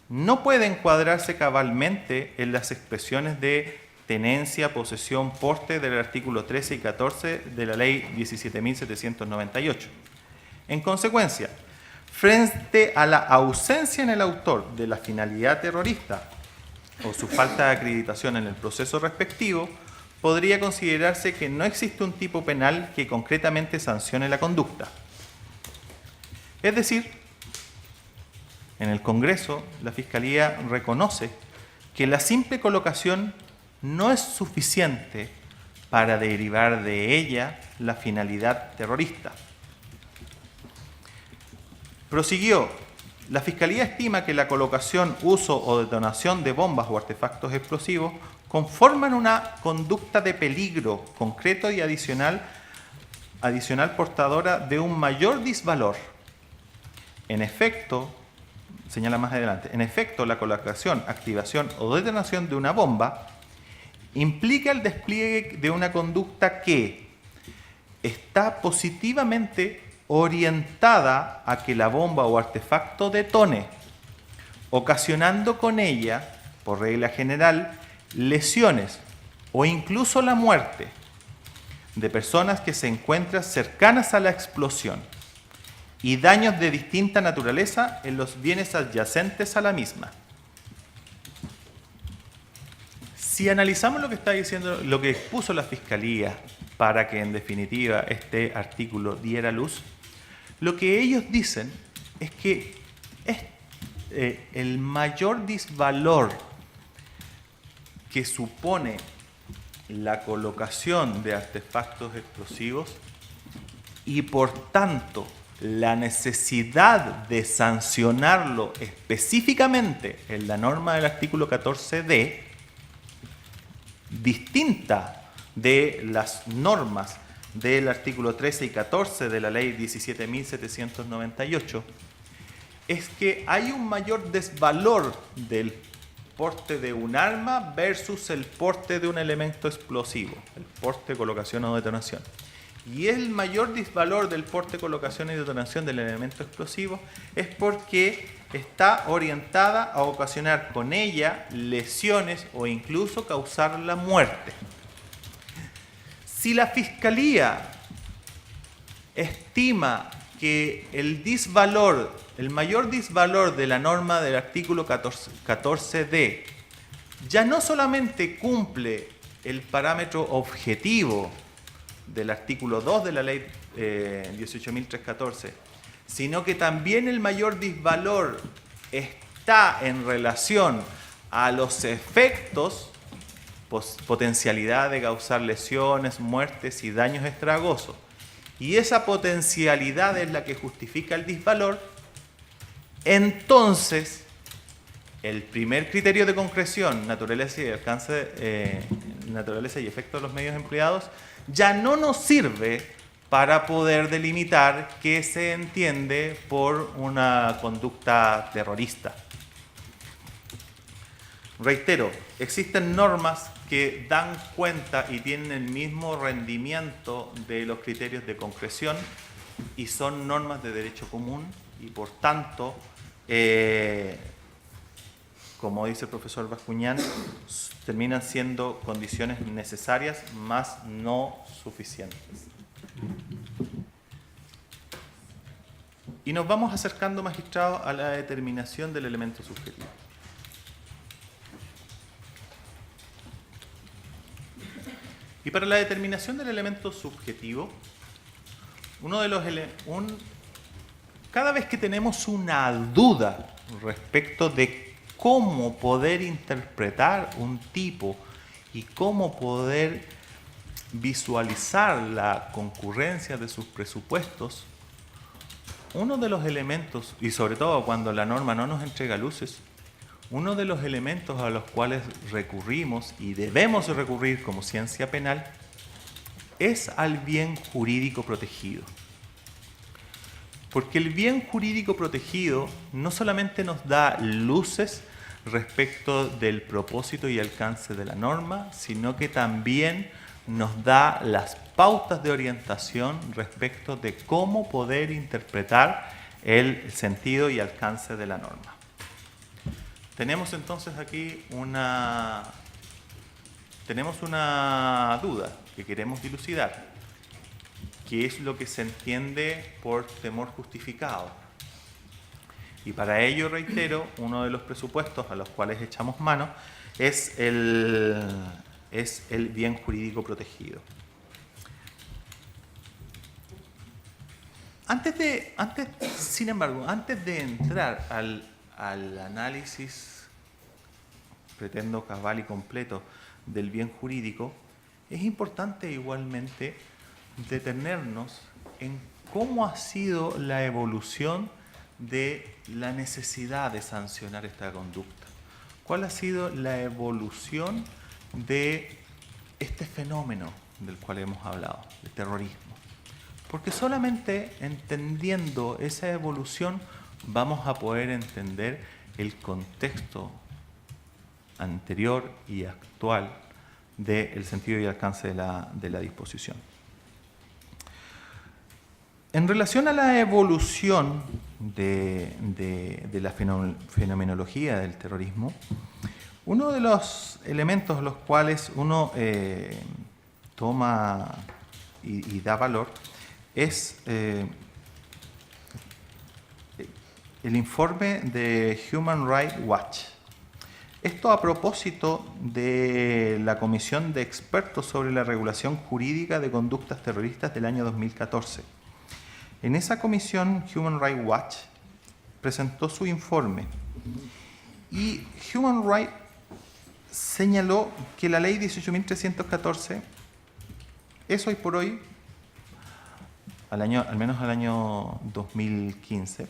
no puede encuadrarse cabalmente en las expresiones de tenencia, posesión, porte del artículo 13 y 14 de la Ley 17.798. En consecuencia, frente a la ausencia en el autor de la finalidad terrorista o su falta de acreditación en el proceso respectivo, podría considerarse que no existe un tipo penal que concretamente sancione la conducta. Es decir, en el Congreso, la Fiscalía reconoce que la simple colocación no es suficiente para derivar de ella la finalidad terrorista. Prosiguió. La Fiscalía estima que la colocación, uso o detonación de bombas o artefactos explosivos conforman una conducta de peligro concreto y adicional portadora de un mayor disvalor. En efecto, señala más adelante, en efecto, la colocación, activación o detonación de una bomba implica el despliegue de una conducta que está positivamente orientada a que la bomba o artefacto detone, ocasionando con ella, por regla general, lesiones o incluso la muerte de personas que se encuentran cercanas a la explosión y daños de distinta naturaleza en los bienes adyacentes a la misma. Si analizamos lo que está diciendo, lo que expuso la Fiscalía para que en definitiva este artículo diera luz, lo que ellos dicen es que el mayor disvalor que supone la colocación de artefactos explosivos y por tanto la necesidad de sancionarlo específicamente en la norma del artículo 14D, distinta de las normas del artículo 13 y 14 de la ley 17.798, es que hay un mayor desvalor del porte de un arma versus el porte de un elemento explosivo, el porte, colocación o detonación. Y el mayor disvalor del porte, colocación y detonación del elemento explosivo es porque está orientada a ocasionar con ella lesiones o incluso causar la muerte. Si la Fiscalía estima que el mayor disvalor de la norma del artículo 14D ya no solamente cumple el parámetro objetivo del artículo 2 de la ley 18.314, sino que también el mayor disvalor está en relación a los efectos, potencialidad de causar lesiones, muertes y daños estragosos, y esa potencialidad es la que justifica el disvalor, entonces el primer criterio de concreción, naturaleza y alcance, naturaleza y efecto de los medios empleados, ya no nos sirve para poder delimitar qué se entiende por una conducta terrorista. Reitero, existen normas que dan cuenta y tienen el mismo rendimiento de los criterios de concreción y son normas de derecho común y por tanto, como dice el profesor Bascuñán, terminan siendo condiciones necesarias, más no suficientes. Y nos vamos acercando, magistrado, a la determinación del elemento subjetivo. Y para la determinación del elemento subjetivo, cada vez que tenemos una duda respecto de cómo poder interpretar un tipo y cómo poder visualizar la concurrencia de sus presupuestos, uno de los elementos, y sobre todo cuando la norma no nos entrega luces, uno de los elementos a los cuales recurrimos y debemos recurrir como ciencia penal es al bien jurídico protegido. Porque el bien jurídico protegido no solamente nos da luces respecto del propósito y alcance de la norma, sino que también nos da las pautas de orientación respecto de cómo poder interpretar el sentido y alcance de la norma. Tenemos entonces aquí una duda que queremos dilucidar. ¿Qué es lo que se entiende por temor justificado? Y para ello, reitero, uno de los presupuestos a los cuales echamos mano es el bien jurídico protegido. Sin embargo, antes de entrar al análisis, pretendo cabal y completo, del bien jurídico, es importante igualmente detenernos en cómo ha sido la evolución de la necesidad de sancionar esta conducta. ¿Cuál ha sido la evolución de este fenómeno del cual hemos hablado, el terrorismo? Porque solamente entendiendo esa evolución vamos a poder entender el contexto anterior y actual del sentido y alcance de la disposición. En relación a la evolución de la fenomenología del terrorismo, uno de los elementos los cuales uno toma y da valor es el informe de Human Rights Watch. Esto a propósito de la Comisión de Expertos sobre la Regulación Jurídica de Conductas Terroristas del año 2014. En esa comisión, Human Rights Watch presentó su informe y Human Rights señaló que la ley 18.314 es hoy por hoy, al menos al año 2015,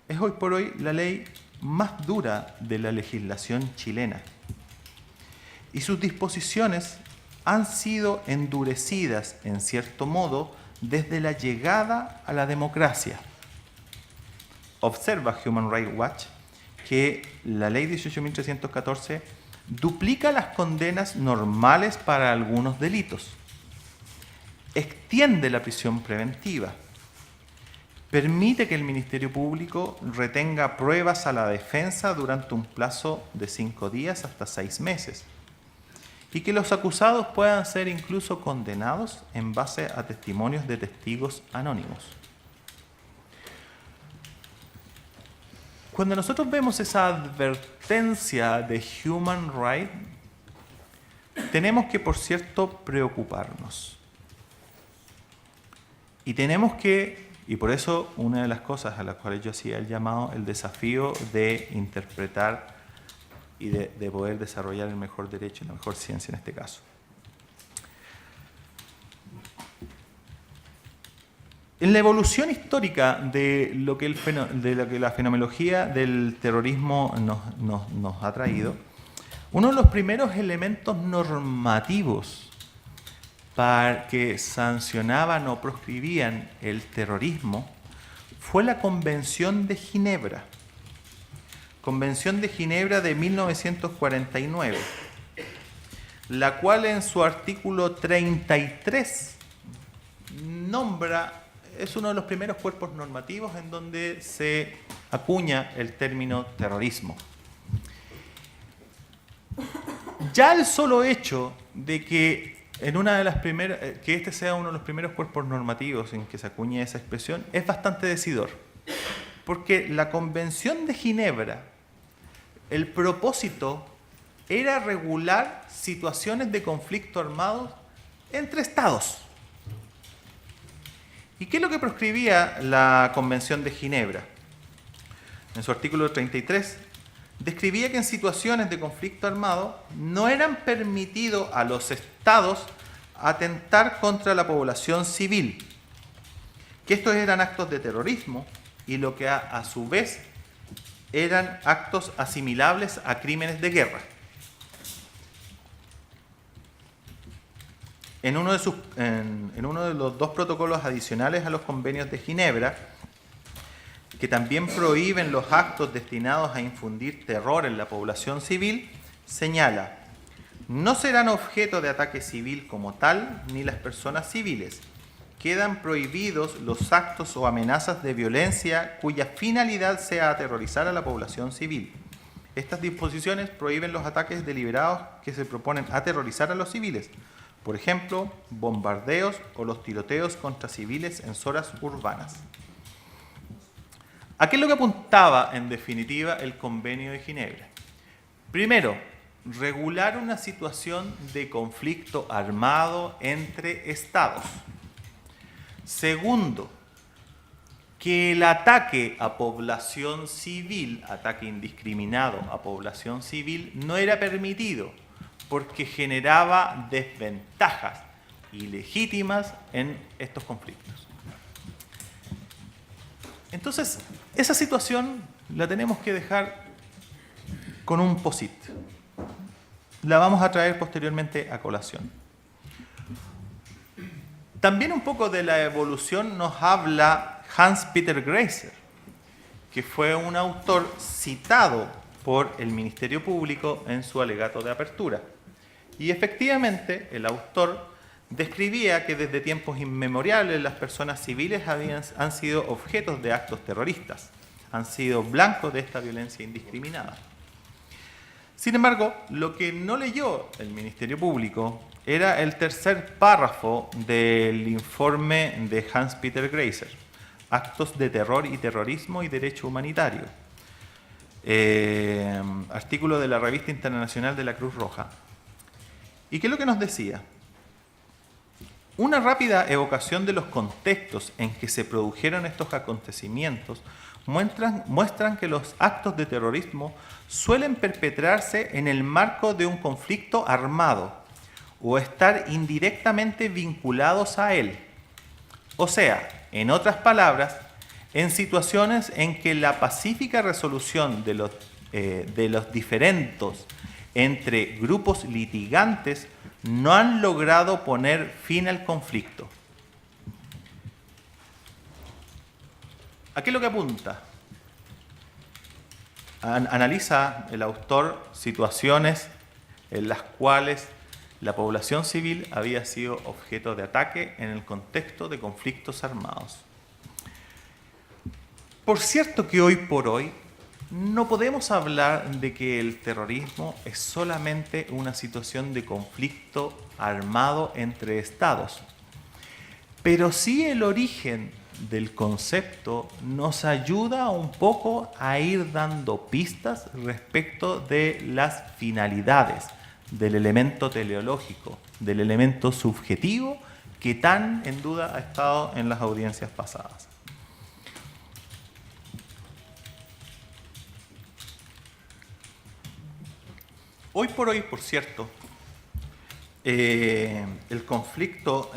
es hoy por hoy la ley más dura de la legislación chilena. Y sus disposiciones han sido endurecidas, en cierto modo, desde la llegada a la democracia. Observa Human Rights Watch que la ley 18.314 duplica las condenas normales para algunos delitos, extiende la prisión preventiva, permite que el Ministerio Público retenga pruebas a la defensa durante un plazo de 5 días hasta 6 meses y que los acusados puedan ser incluso condenados en base a testimonios de testigos anónimos. Cuando nosotros vemos esa advertencia de Human Rights, tenemos que, por cierto, preocuparnos. Y tenemos que, y por eso una de las cosas a las cuales yo hacía el llamado, el desafío de interpretar y de poder desarrollar el mejor derecho y la mejor ciencia en este caso. En la evolución histórica de lo que la fenomenología del terrorismo nos ha traído, uno de los primeros elementos normativos que sancionaban o proscribían el terrorismo fue la Convención de Ginebra. Convención de Ginebra de 1949, la cual en su artículo 33 nombra, es uno de los primeros cuerpos normativos en donde se acuña el término terrorismo. Ya el solo hecho de que que este sea uno de los primeros cuerpos normativos en que se acuñe esa expresión es bastante decidor, porque la Convención de Ginebra, el propósito era regular situaciones de conflicto armado entre estados. ¿Y qué es lo que proscribía la Convención de Ginebra? En su artículo 33 describía que en situaciones de conflicto armado no eran permitidos a los estados atentar contra la población civil, que estos eran actos de terrorismo y lo que a su vez eran actos asimilables a crímenes de guerra. En uno de los 2 protocolos adicionales a los convenios de Ginebra, que también prohíben los actos destinados a infundir terror en la población civil, señala: no serán objeto de ataque civil como tal, ni las personas civiles. Quedan prohibidos los actos o amenazas de violencia cuya finalidad sea aterrorizar a la población civil. Estas disposiciones prohíben los ataques deliberados que se proponen aterrorizar a los civiles, por ejemplo, bombardeos o los tiroteos contra civiles en zonas urbanas. ¿A qué es lo que apuntaba, en definitiva, el Convenio de Ginebra? Primero, regular una situación de conflicto armado entre estados. Segundo, que el ataque a población civil, ataque indiscriminado a población civil, no era permitido porque generaba desventajas ilegítimas en estos conflictos. Entonces, esa situación la tenemos que dejar con un post-it. La vamos a traer posteriormente a colación. También un poco de la evolución nos habla Hans-Peter Graeser, que fue un autor citado por el Ministerio Público en su alegato de apertura. Y efectivamente, el autor describía que desde tiempos inmemoriales las personas civiles han sido objetos de actos terroristas, han sido blancos de esta violencia indiscriminada. Sin embargo, lo que no leyó el Ministerio Público era el tercer párrafo del informe de Hans-Peter Graeser, Actos de terror y terrorismo y derecho humanitario, artículo de la Revista Internacional de la Cruz Roja. ¿Y qué es lo que nos decía? Una rápida evocación de los contextos en que se produjeron estos acontecimientos muestran que los actos de terrorismo suelen perpetrarse en el marco de un conflicto armado o estar indirectamente vinculados a él. O sea, en otras palabras, en situaciones en que la pacífica resolución de los diferendos entre grupos litigantes no han logrado poner fin al conflicto. ¿A qué es lo que apunta? Analiza el autor situaciones en las cuales la población civil había sido objeto de ataque en el contexto de conflictos armados. Por cierto que hoy por hoy no podemos hablar de que el terrorismo es solamente una situación de conflicto armado entre estados, pero sí el origen del concepto nos ayuda un poco a ir dando pistas respecto de las finalidades del elemento teleológico, del elemento subjetivo que tan en duda ha estado en las audiencias pasadas. Hoy por hoy, por cierto, el conflicto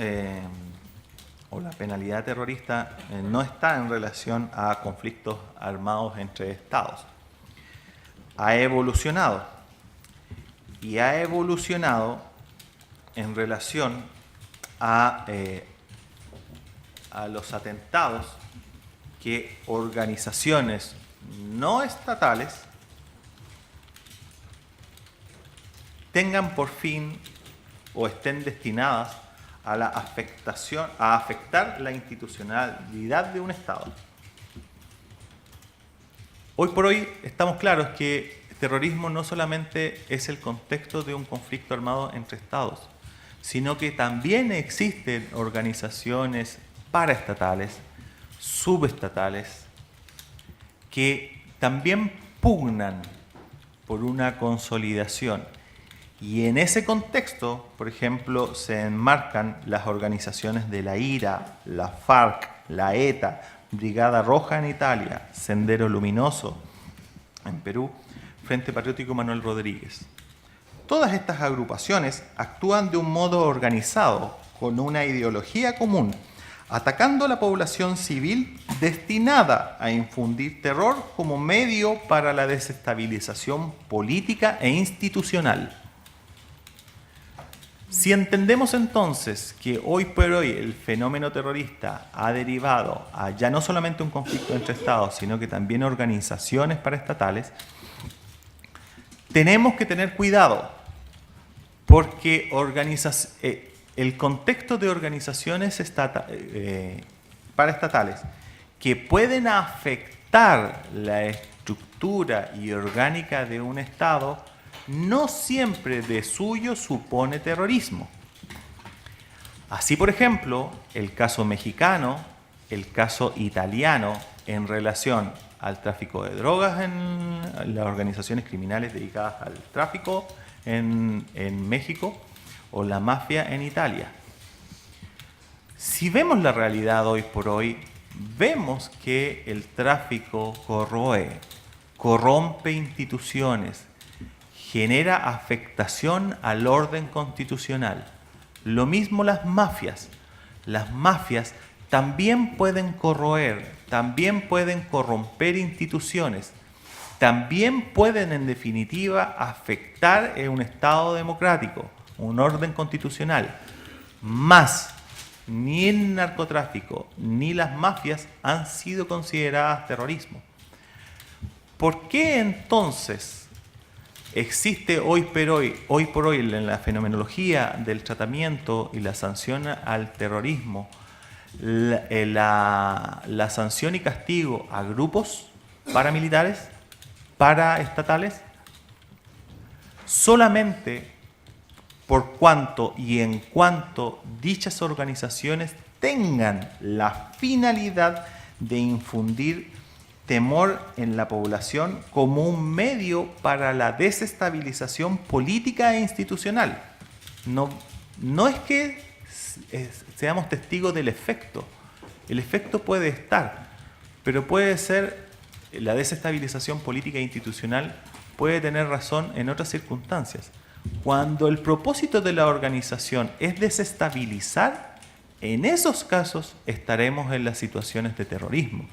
o la penalidad terrorista no está en relación a conflictos armados entre estados. Ha evolucionado. Y ha evolucionado en relación a los atentados que organizaciones no estatales tengan por fin o estén destinadas a la afectación, a afectar la institucionalidad de un Estado. Hoy por hoy estamos claros que terrorismo no solamente es el contexto de un conflicto armado entre estados, sino que también existen organizaciones paraestatales, subestatales, que también pugnan por una consolidación. Y en ese contexto, por ejemplo, se enmarcan las organizaciones de la IRA, la FARC, la ETA, Brigada Roja en Italia, Sendero Luminoso en Perú, Frente Patriótico Manuel Rodríguez. Todas estas agrupaciones actúan de un modo organizado, con una ideología común, atacando a la población civil destinada a infundir terror como medio para la desestabilización política e institucional. Si entendemos entonces que hoy por hoy el fenómeno terrorista ha derivado a ya no solamente un conflicto entre estados, sino que también organizaciones paraestatales, tenemos que tener cuidado, porque el contexto de organizaciones paraestatales que pueden afectar la estructura y orgánica de un Estado no siempre de suyo supone terrorismo. Así, por ejemplo, el caso mexicano, el caso italiano en relación al tráfico de drogas en las organizaciones criminales dedicadas al tráfico en México o la mafia en Italia. Si vemos la realidad hoy por hoy, vemos que el tráfico corroe, corrompe instituciones, genera afectación al orden constitucional. Lo mismo las mafias. Las mafias también pueden corroer, también pueden corromper instituciones, también pueden en definitiva afectar un Estado democrático, un orden constitucional. Más, ni el narcotráfico ni las mafias han sido consideradas terrorismo. ¿Por qué entonces existe hoy por hoy en la fenomenología del tratamiento y la sanción al terrorismo la sanción y castigo a grupos paramilitares, paraestatales? Solamente por cuanto y en cuanto dichas organizaciones tengan la finalidad de infundir temor en la población como un medio para la desestabilización política e institucional. No es que seamos testigos del efecto. El efecto puede estar, pero puede ser la desestabilización política e institucional, puede tener razón en otras circunstancias. Cuando el propósito de la organización es desestabilizar, en esos casos estaremos en las situaciones de terrorismo.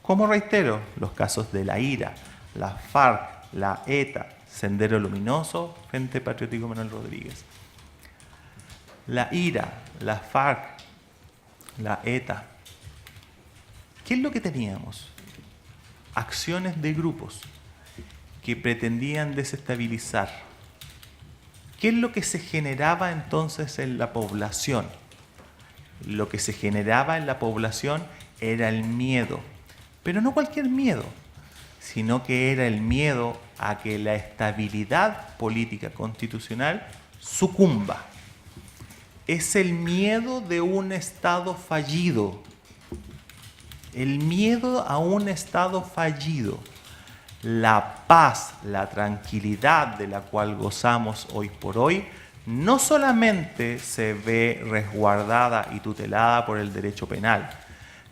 Como reitero, los casos de la IRA, la FARC, la ETA, Sendero Luminoso, Frente Patriótico Manuel Rodríguez. La IRA, la FARC, la ETA. ¿Qué es lo que teníamos? Acciones de grupos que pretendían desestabilizar. ¿Qué es lo que se generaba entonces en la población? Lo que se generaba en la población era el miedo, pero no cualquier miedo, sino que era el miedo a que la estabilidad política constitucional sucumba. Es el miedo de un Estado fallido, el miedo a un Estado fallido. La paz, la tranquilidad de la cual gozamos hoy por hoy, no solamente se ve resguardada y tutelada por el derecho penal.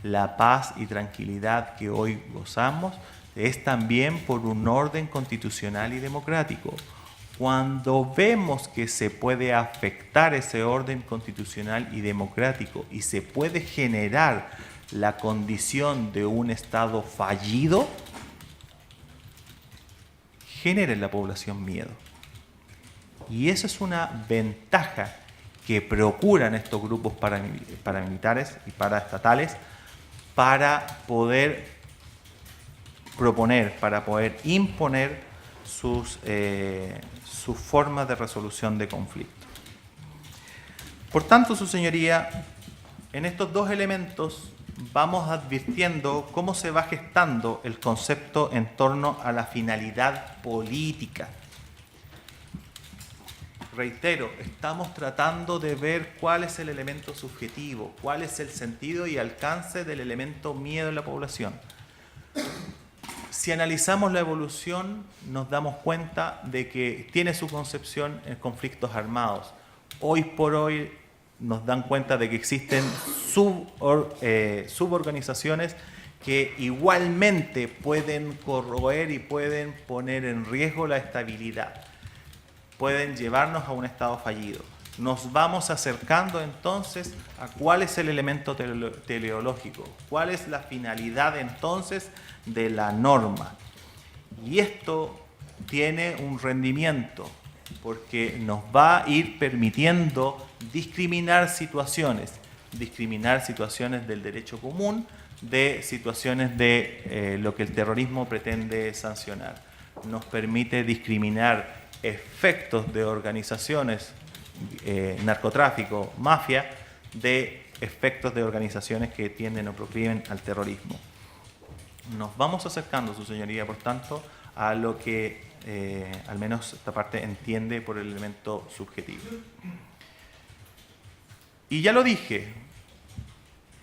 La paz y tranquilidad que hoy gozamos es también por un orden constitucional y democrático. Cuando vemos que se puede afectar ese orden constitucional y democrático y se puede generar la condición de un Estado fallido, genera en la población miedo. Y eso es una ventaja que procuran estos grupos paramilitares y paraestatales para poder proponer, para poder imponer sus formas de resolución de conflictos. Por tanto, su señoría, en estos dos elementos vamos advirtiendo cómo se va gestando el concepto en torno a la finalidad política. Reitero, estamos tratando de ver cuál es el elemento subjetivo, cuál es el sentido y alcance del elemento miedo en la población. Si analizamos la evolución, nos damos cuenta de que tiene su concepción en conflictos armados. Hoy por hoy nos dan cuenta de que existen suborganizaciones que igualmente pueden corroer y pueden poner en riesgo la estabilidad. Pueden llevarnos a un Estado fallido. Nos vamos acercando entonces a cuál es el elemento teleológico, cuál es la finalidad entonces de la norma. Y esto tiene un rendimiento, porque nos va a ir permitiendo discriminar situaciones del derecho común, de situaciones de lo que el terrorismo pretende sancionar. Nos permite discriminar efectos de organizaciones, narcotráfico, mafia, de efectos de organizaciones que tienden o procliven al terrorismo. Nos vamos acercando, su señoría, por tanto, a lo que al menos esta parte entiende por el elemento subjetivo. Y ya lo dije,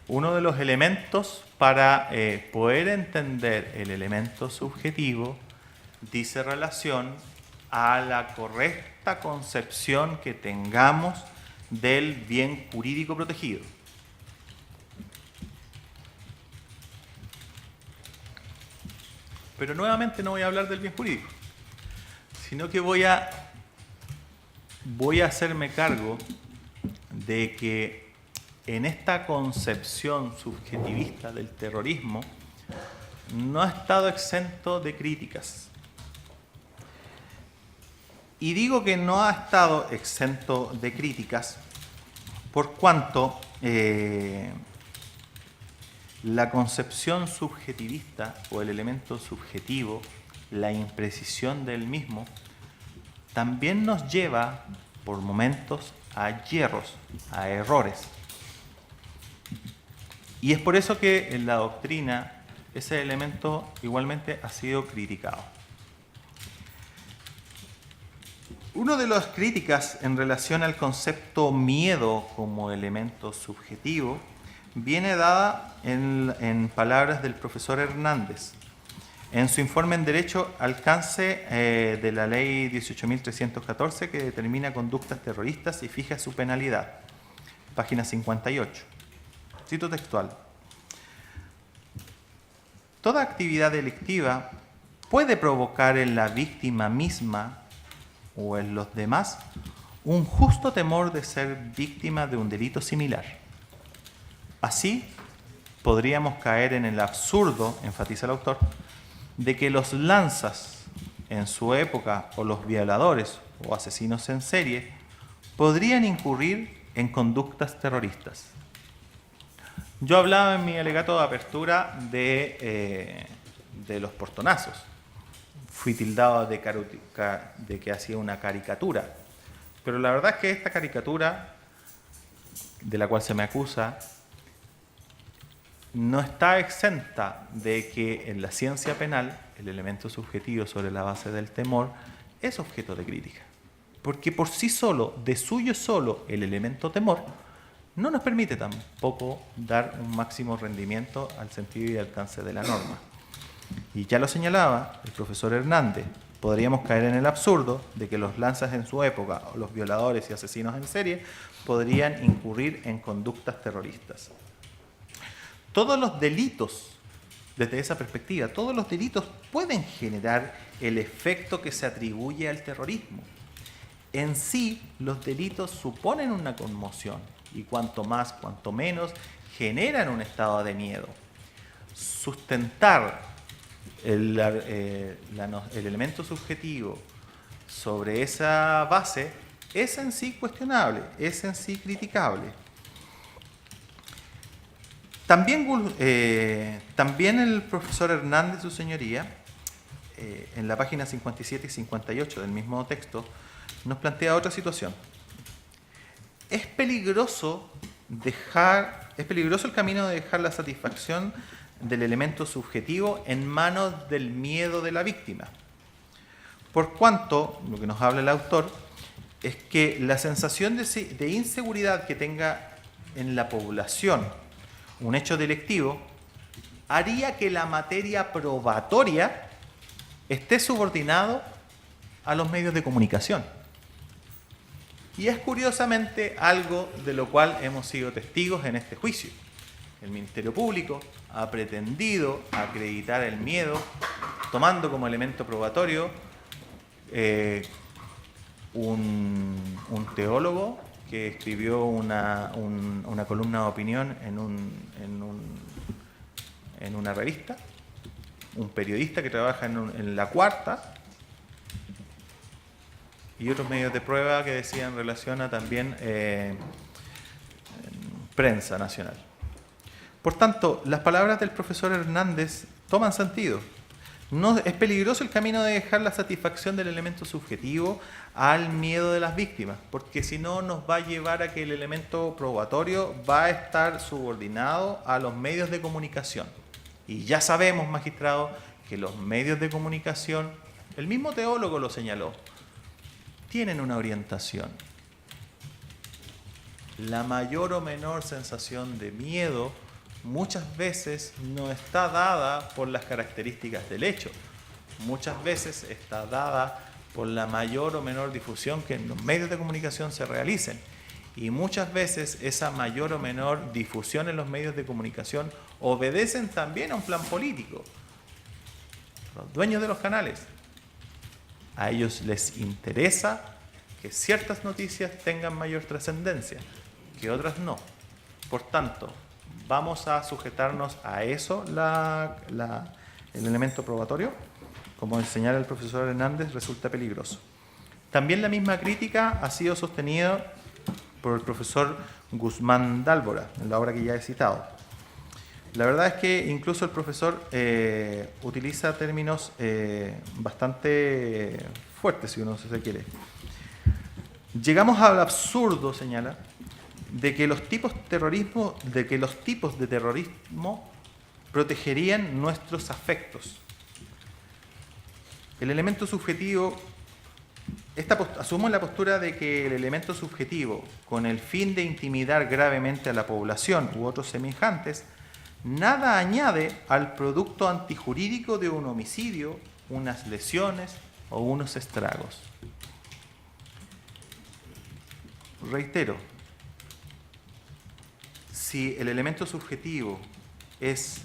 uno de los elementos para poder entender el elemento subjetivo dice relación a la correcta concepción que tengamos del bien jurídico protegido. Pero nuevamente no voy a hablar del bien jurídico, sino que voy a hacerme cargo de que en esta concepción subjetivista del terrorismo no ha estado exento de críticas. Y digo que no ha estado exento de críticas por cuanto la concepción subjetivista o el elemento subjetivo, la imprecisión del mismo, también nos lleva por momentos a hierros, a errores. Y es por eso que en la doctrina ese elemento igualmente ha sido criticado. Una de las críticas en relación al concepto miedo como elemento subjetivo viene dada en palabras del profesor Hernández. En su informe en Derecho, alcance de la Ley 18.314, que determina conductas terroristas y fija su penalidad. Página 58. Cito textual. Toda actividad delictiva puede provocar en la víctima misma o en los demás un justo temor de ser víctima de un delito similar. Así, podríamos caer en el absurdo, enfatiza el autor, de que los lanzas en su época o los violadores o asesinos en serie podrían incurrir en conductas terroristas. Yo hablaba en mi alegato de apertura de los portonazos. Fui tildado de que hacía una caricatura, pero la verdad es que esta caricatura de la cual se me acusa no está exenta de que en la ciencia penal el elemento subjetivo sobre la base del temor es objeto de crítica. Porque por sí solo, de suyo solo, el elemento temor no nos permite tampoco dar un máximo rendimiento al sentido y alcance de la norma. Y ya lo señalaba el profesor Hernández, podríamos caer en el absurdo de que los lanzas en su época o los violadores y asesinos en serie podrían incurrir en conductas terroristas. Todos los delitos, desde esa perspectiva, todos los delitos pueden generar el efecto que se atribuye al terrorismo. En sí, los delitos suponen una conmoción y cuanto más, cuanto menos, generan un estado de miedo. Sustentar el elemento subjetivo sobre esa base es en sí cuestionable, es en sí criticable. También el profesor Hernández, su señoría, en la página 57 y 58 del mismo texto, nos plantea otra situación. Es peligroso el camino de dejar la satisfacción del elemento subjetivo en manos del miedo de la víctima. Por cuanto, lo que nos habla el autor, es que la sensación de inseguridad que tenga en la población un hecho delictivo haría que la materia probatoria esté subordinado a los medios de comunicación. Y es curiosamente algo de lo cual hemos sido testigos en este juicio. El Ministerio Público ha pretendido acreditar el miedo tomando como elemento probatorio un teólogo que escribió una columna de opinión en una revista, un periodista que trabaja en La Cuarta, y otros medios de prueba que decían relación a también prensa nacional. Por tanto, las palabras del profesor Hernández toman sentido. No, es peligroso el camino de dejar la satisfacción del elemento subjetivo al miedo de las víctimas, porque si no nos va a llevar a que el elemento probatorio va a estar subordinado a los medios de comunicación. Y ya sabemos, magistrado, que los medios de comunicación, el mismo teólogo lo señaló, tienen una orientación. La mayor o menor sensación de miedo muchas veces no está dada por las características del hecho. Muchas veces está dada por la mayor o menor difusión que en los medios de comunicación se realicen. Y muchas veces esa mayor o menor difusión en los medios de comunicación obedecen también a un plan político. Los dueños de los canales, a ellos les interesa que ciertas noticias tengan mayor trascendencia, que otras no. Por tanto, vamos a sujetarnos a eso, el elemento probatorio. Como señala el profesor Hernández, resulta peligroso. También la misma crítica ha sido sostenida por el profesor Guzmán Dálvora, en la obra que ya he citado. La verdad es que incluso el profesor utiliza términos bastante fuertes, si uno se quiere. Llegamos al absurdo, señala, de que los tipos de terrorismo protegerían nuestros afectos. El elemento subjetivo, asumo la postura de que el elemento subjetivo, con el fin de intimidar gravemente a la población u otros semejantes, nada añade al producto antijurídico de un homicidio, unas lesiones o unos estragos. Reitero, si el elemento subjetivo es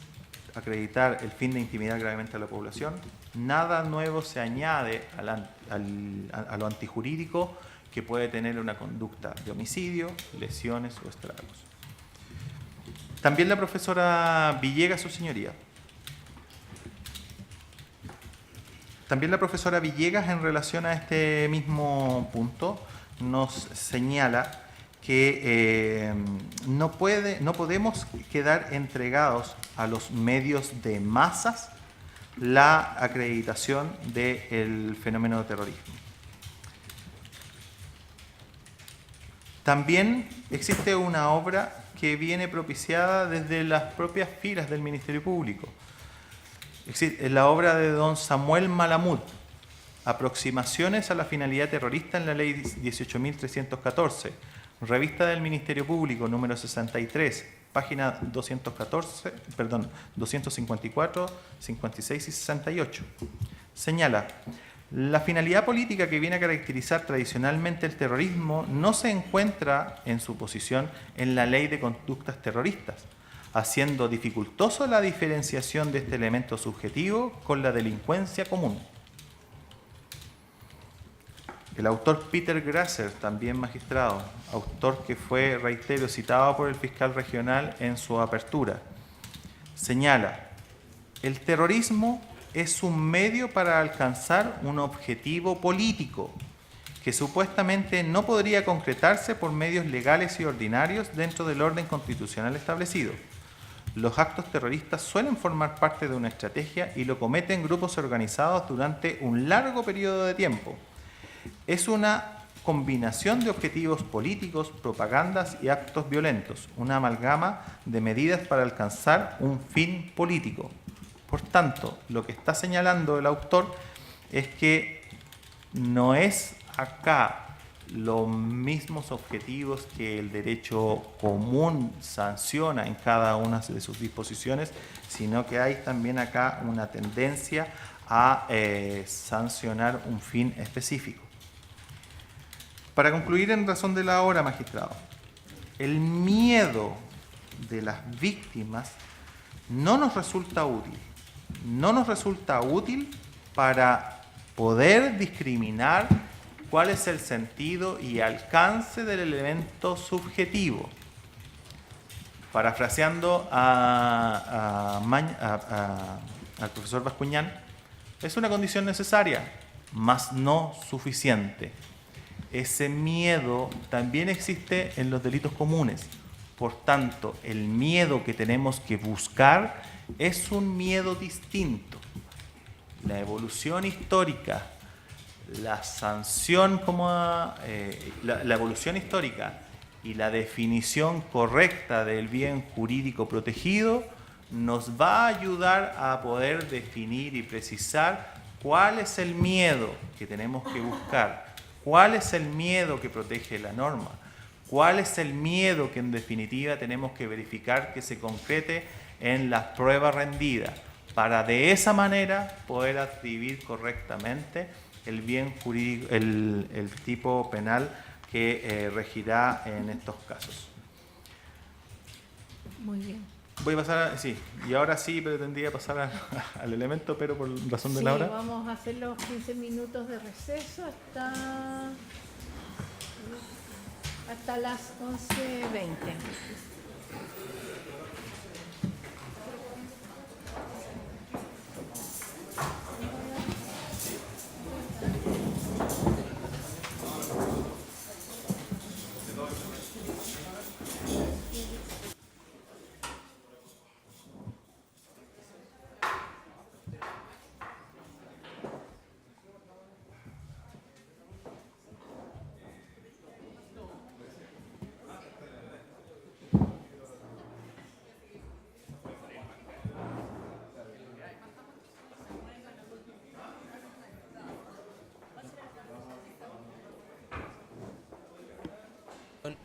acreditar el fin de intimidar gravemente a la población, nada nuevo se añade a lo antijurídico que puede tener una conducta de homicidio, lesiones o estragos. También la profesora Villegas, su señoría. También la profesora Villegas, en relación a este mismo punto, nos señala que no podemos quedar entregados a los medios de masas la acreditación del fenómeno de terrorismo. También existe una obra que viene propiciada desde las propias filas del Ministerio Público. Es la obra de don Samuel Malamud, Aproximaciones a la finalidad terrorista en la Ley 18.314, revista del Ministerio Público, número 63, página 254, 56 y 68. Señala: la finalidad política que viene a caracterizar tradicionalmente el terrorismo no se encuentra en su posición en la Ley de Conductas Terroristas, haciendo dificultoso la diferenciación de este elemento subjetivo con la delincuencia común. El autor Peter Grasser, también magistrado, autor que fue, reitero, citado por el fiscal regional en su apertura, señala: el terrorismo es un medio para alcanzar un objetivo político que supuestamente no podría concretarse por medios legales y ordinarios dentro del orden constitucional establecido. Los actos terroristas suelen formar parte de una estrategia y lo cometen grupos organizados durante un largo periodo de tiempo. Es una combinación de objetivos políticos, propagandas y actos violentos, una amalgama de medidas para alcanzar un fin político. Por tanto, lo que está señalando el autor es que no es acá los mismos objetivos que el derecho común sanciona en cada una de sus disposiciones, sino que hay también acá una tendencia a sancionar un fin específico. Para concluir en razón de la hora, magistrado, el miedo de las víctimas no nos resulta útil. No nos resulta útil para poder discriminar cuál es el sentido y alcance del elemento subjetivo. Parafraseando al profesor Bascuñán, es una condición necesaria, mas no suficiente. Ese miedo también existe en los delitos comunes. Por tanto, el miedo que tenemos que buscar es un miedo distinto. La evolución histórica, la sanción la evolución histórica y la definición correcta del bien jurídico protegido nos va a ayudar a poder definir y precisar cuál es el miedo que tenemos que buscar. ¿Cuál es el miedo que protege la norma? ¿Cuál es el miedo que en definitiva tenemos que verificar que se concrete en las pruebas rendidas? Para de esa manera poder adscribir correctamente el bien jurídico, el tipo penal que regirá en estos casos. Muy bien. Voy a pasar sí, y ahora sí pretendía pasar al elemento, pero por razón de la hora. Sí, vamos a hacer los 15 minutos de receso hasta las 11:20.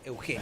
Eugenia.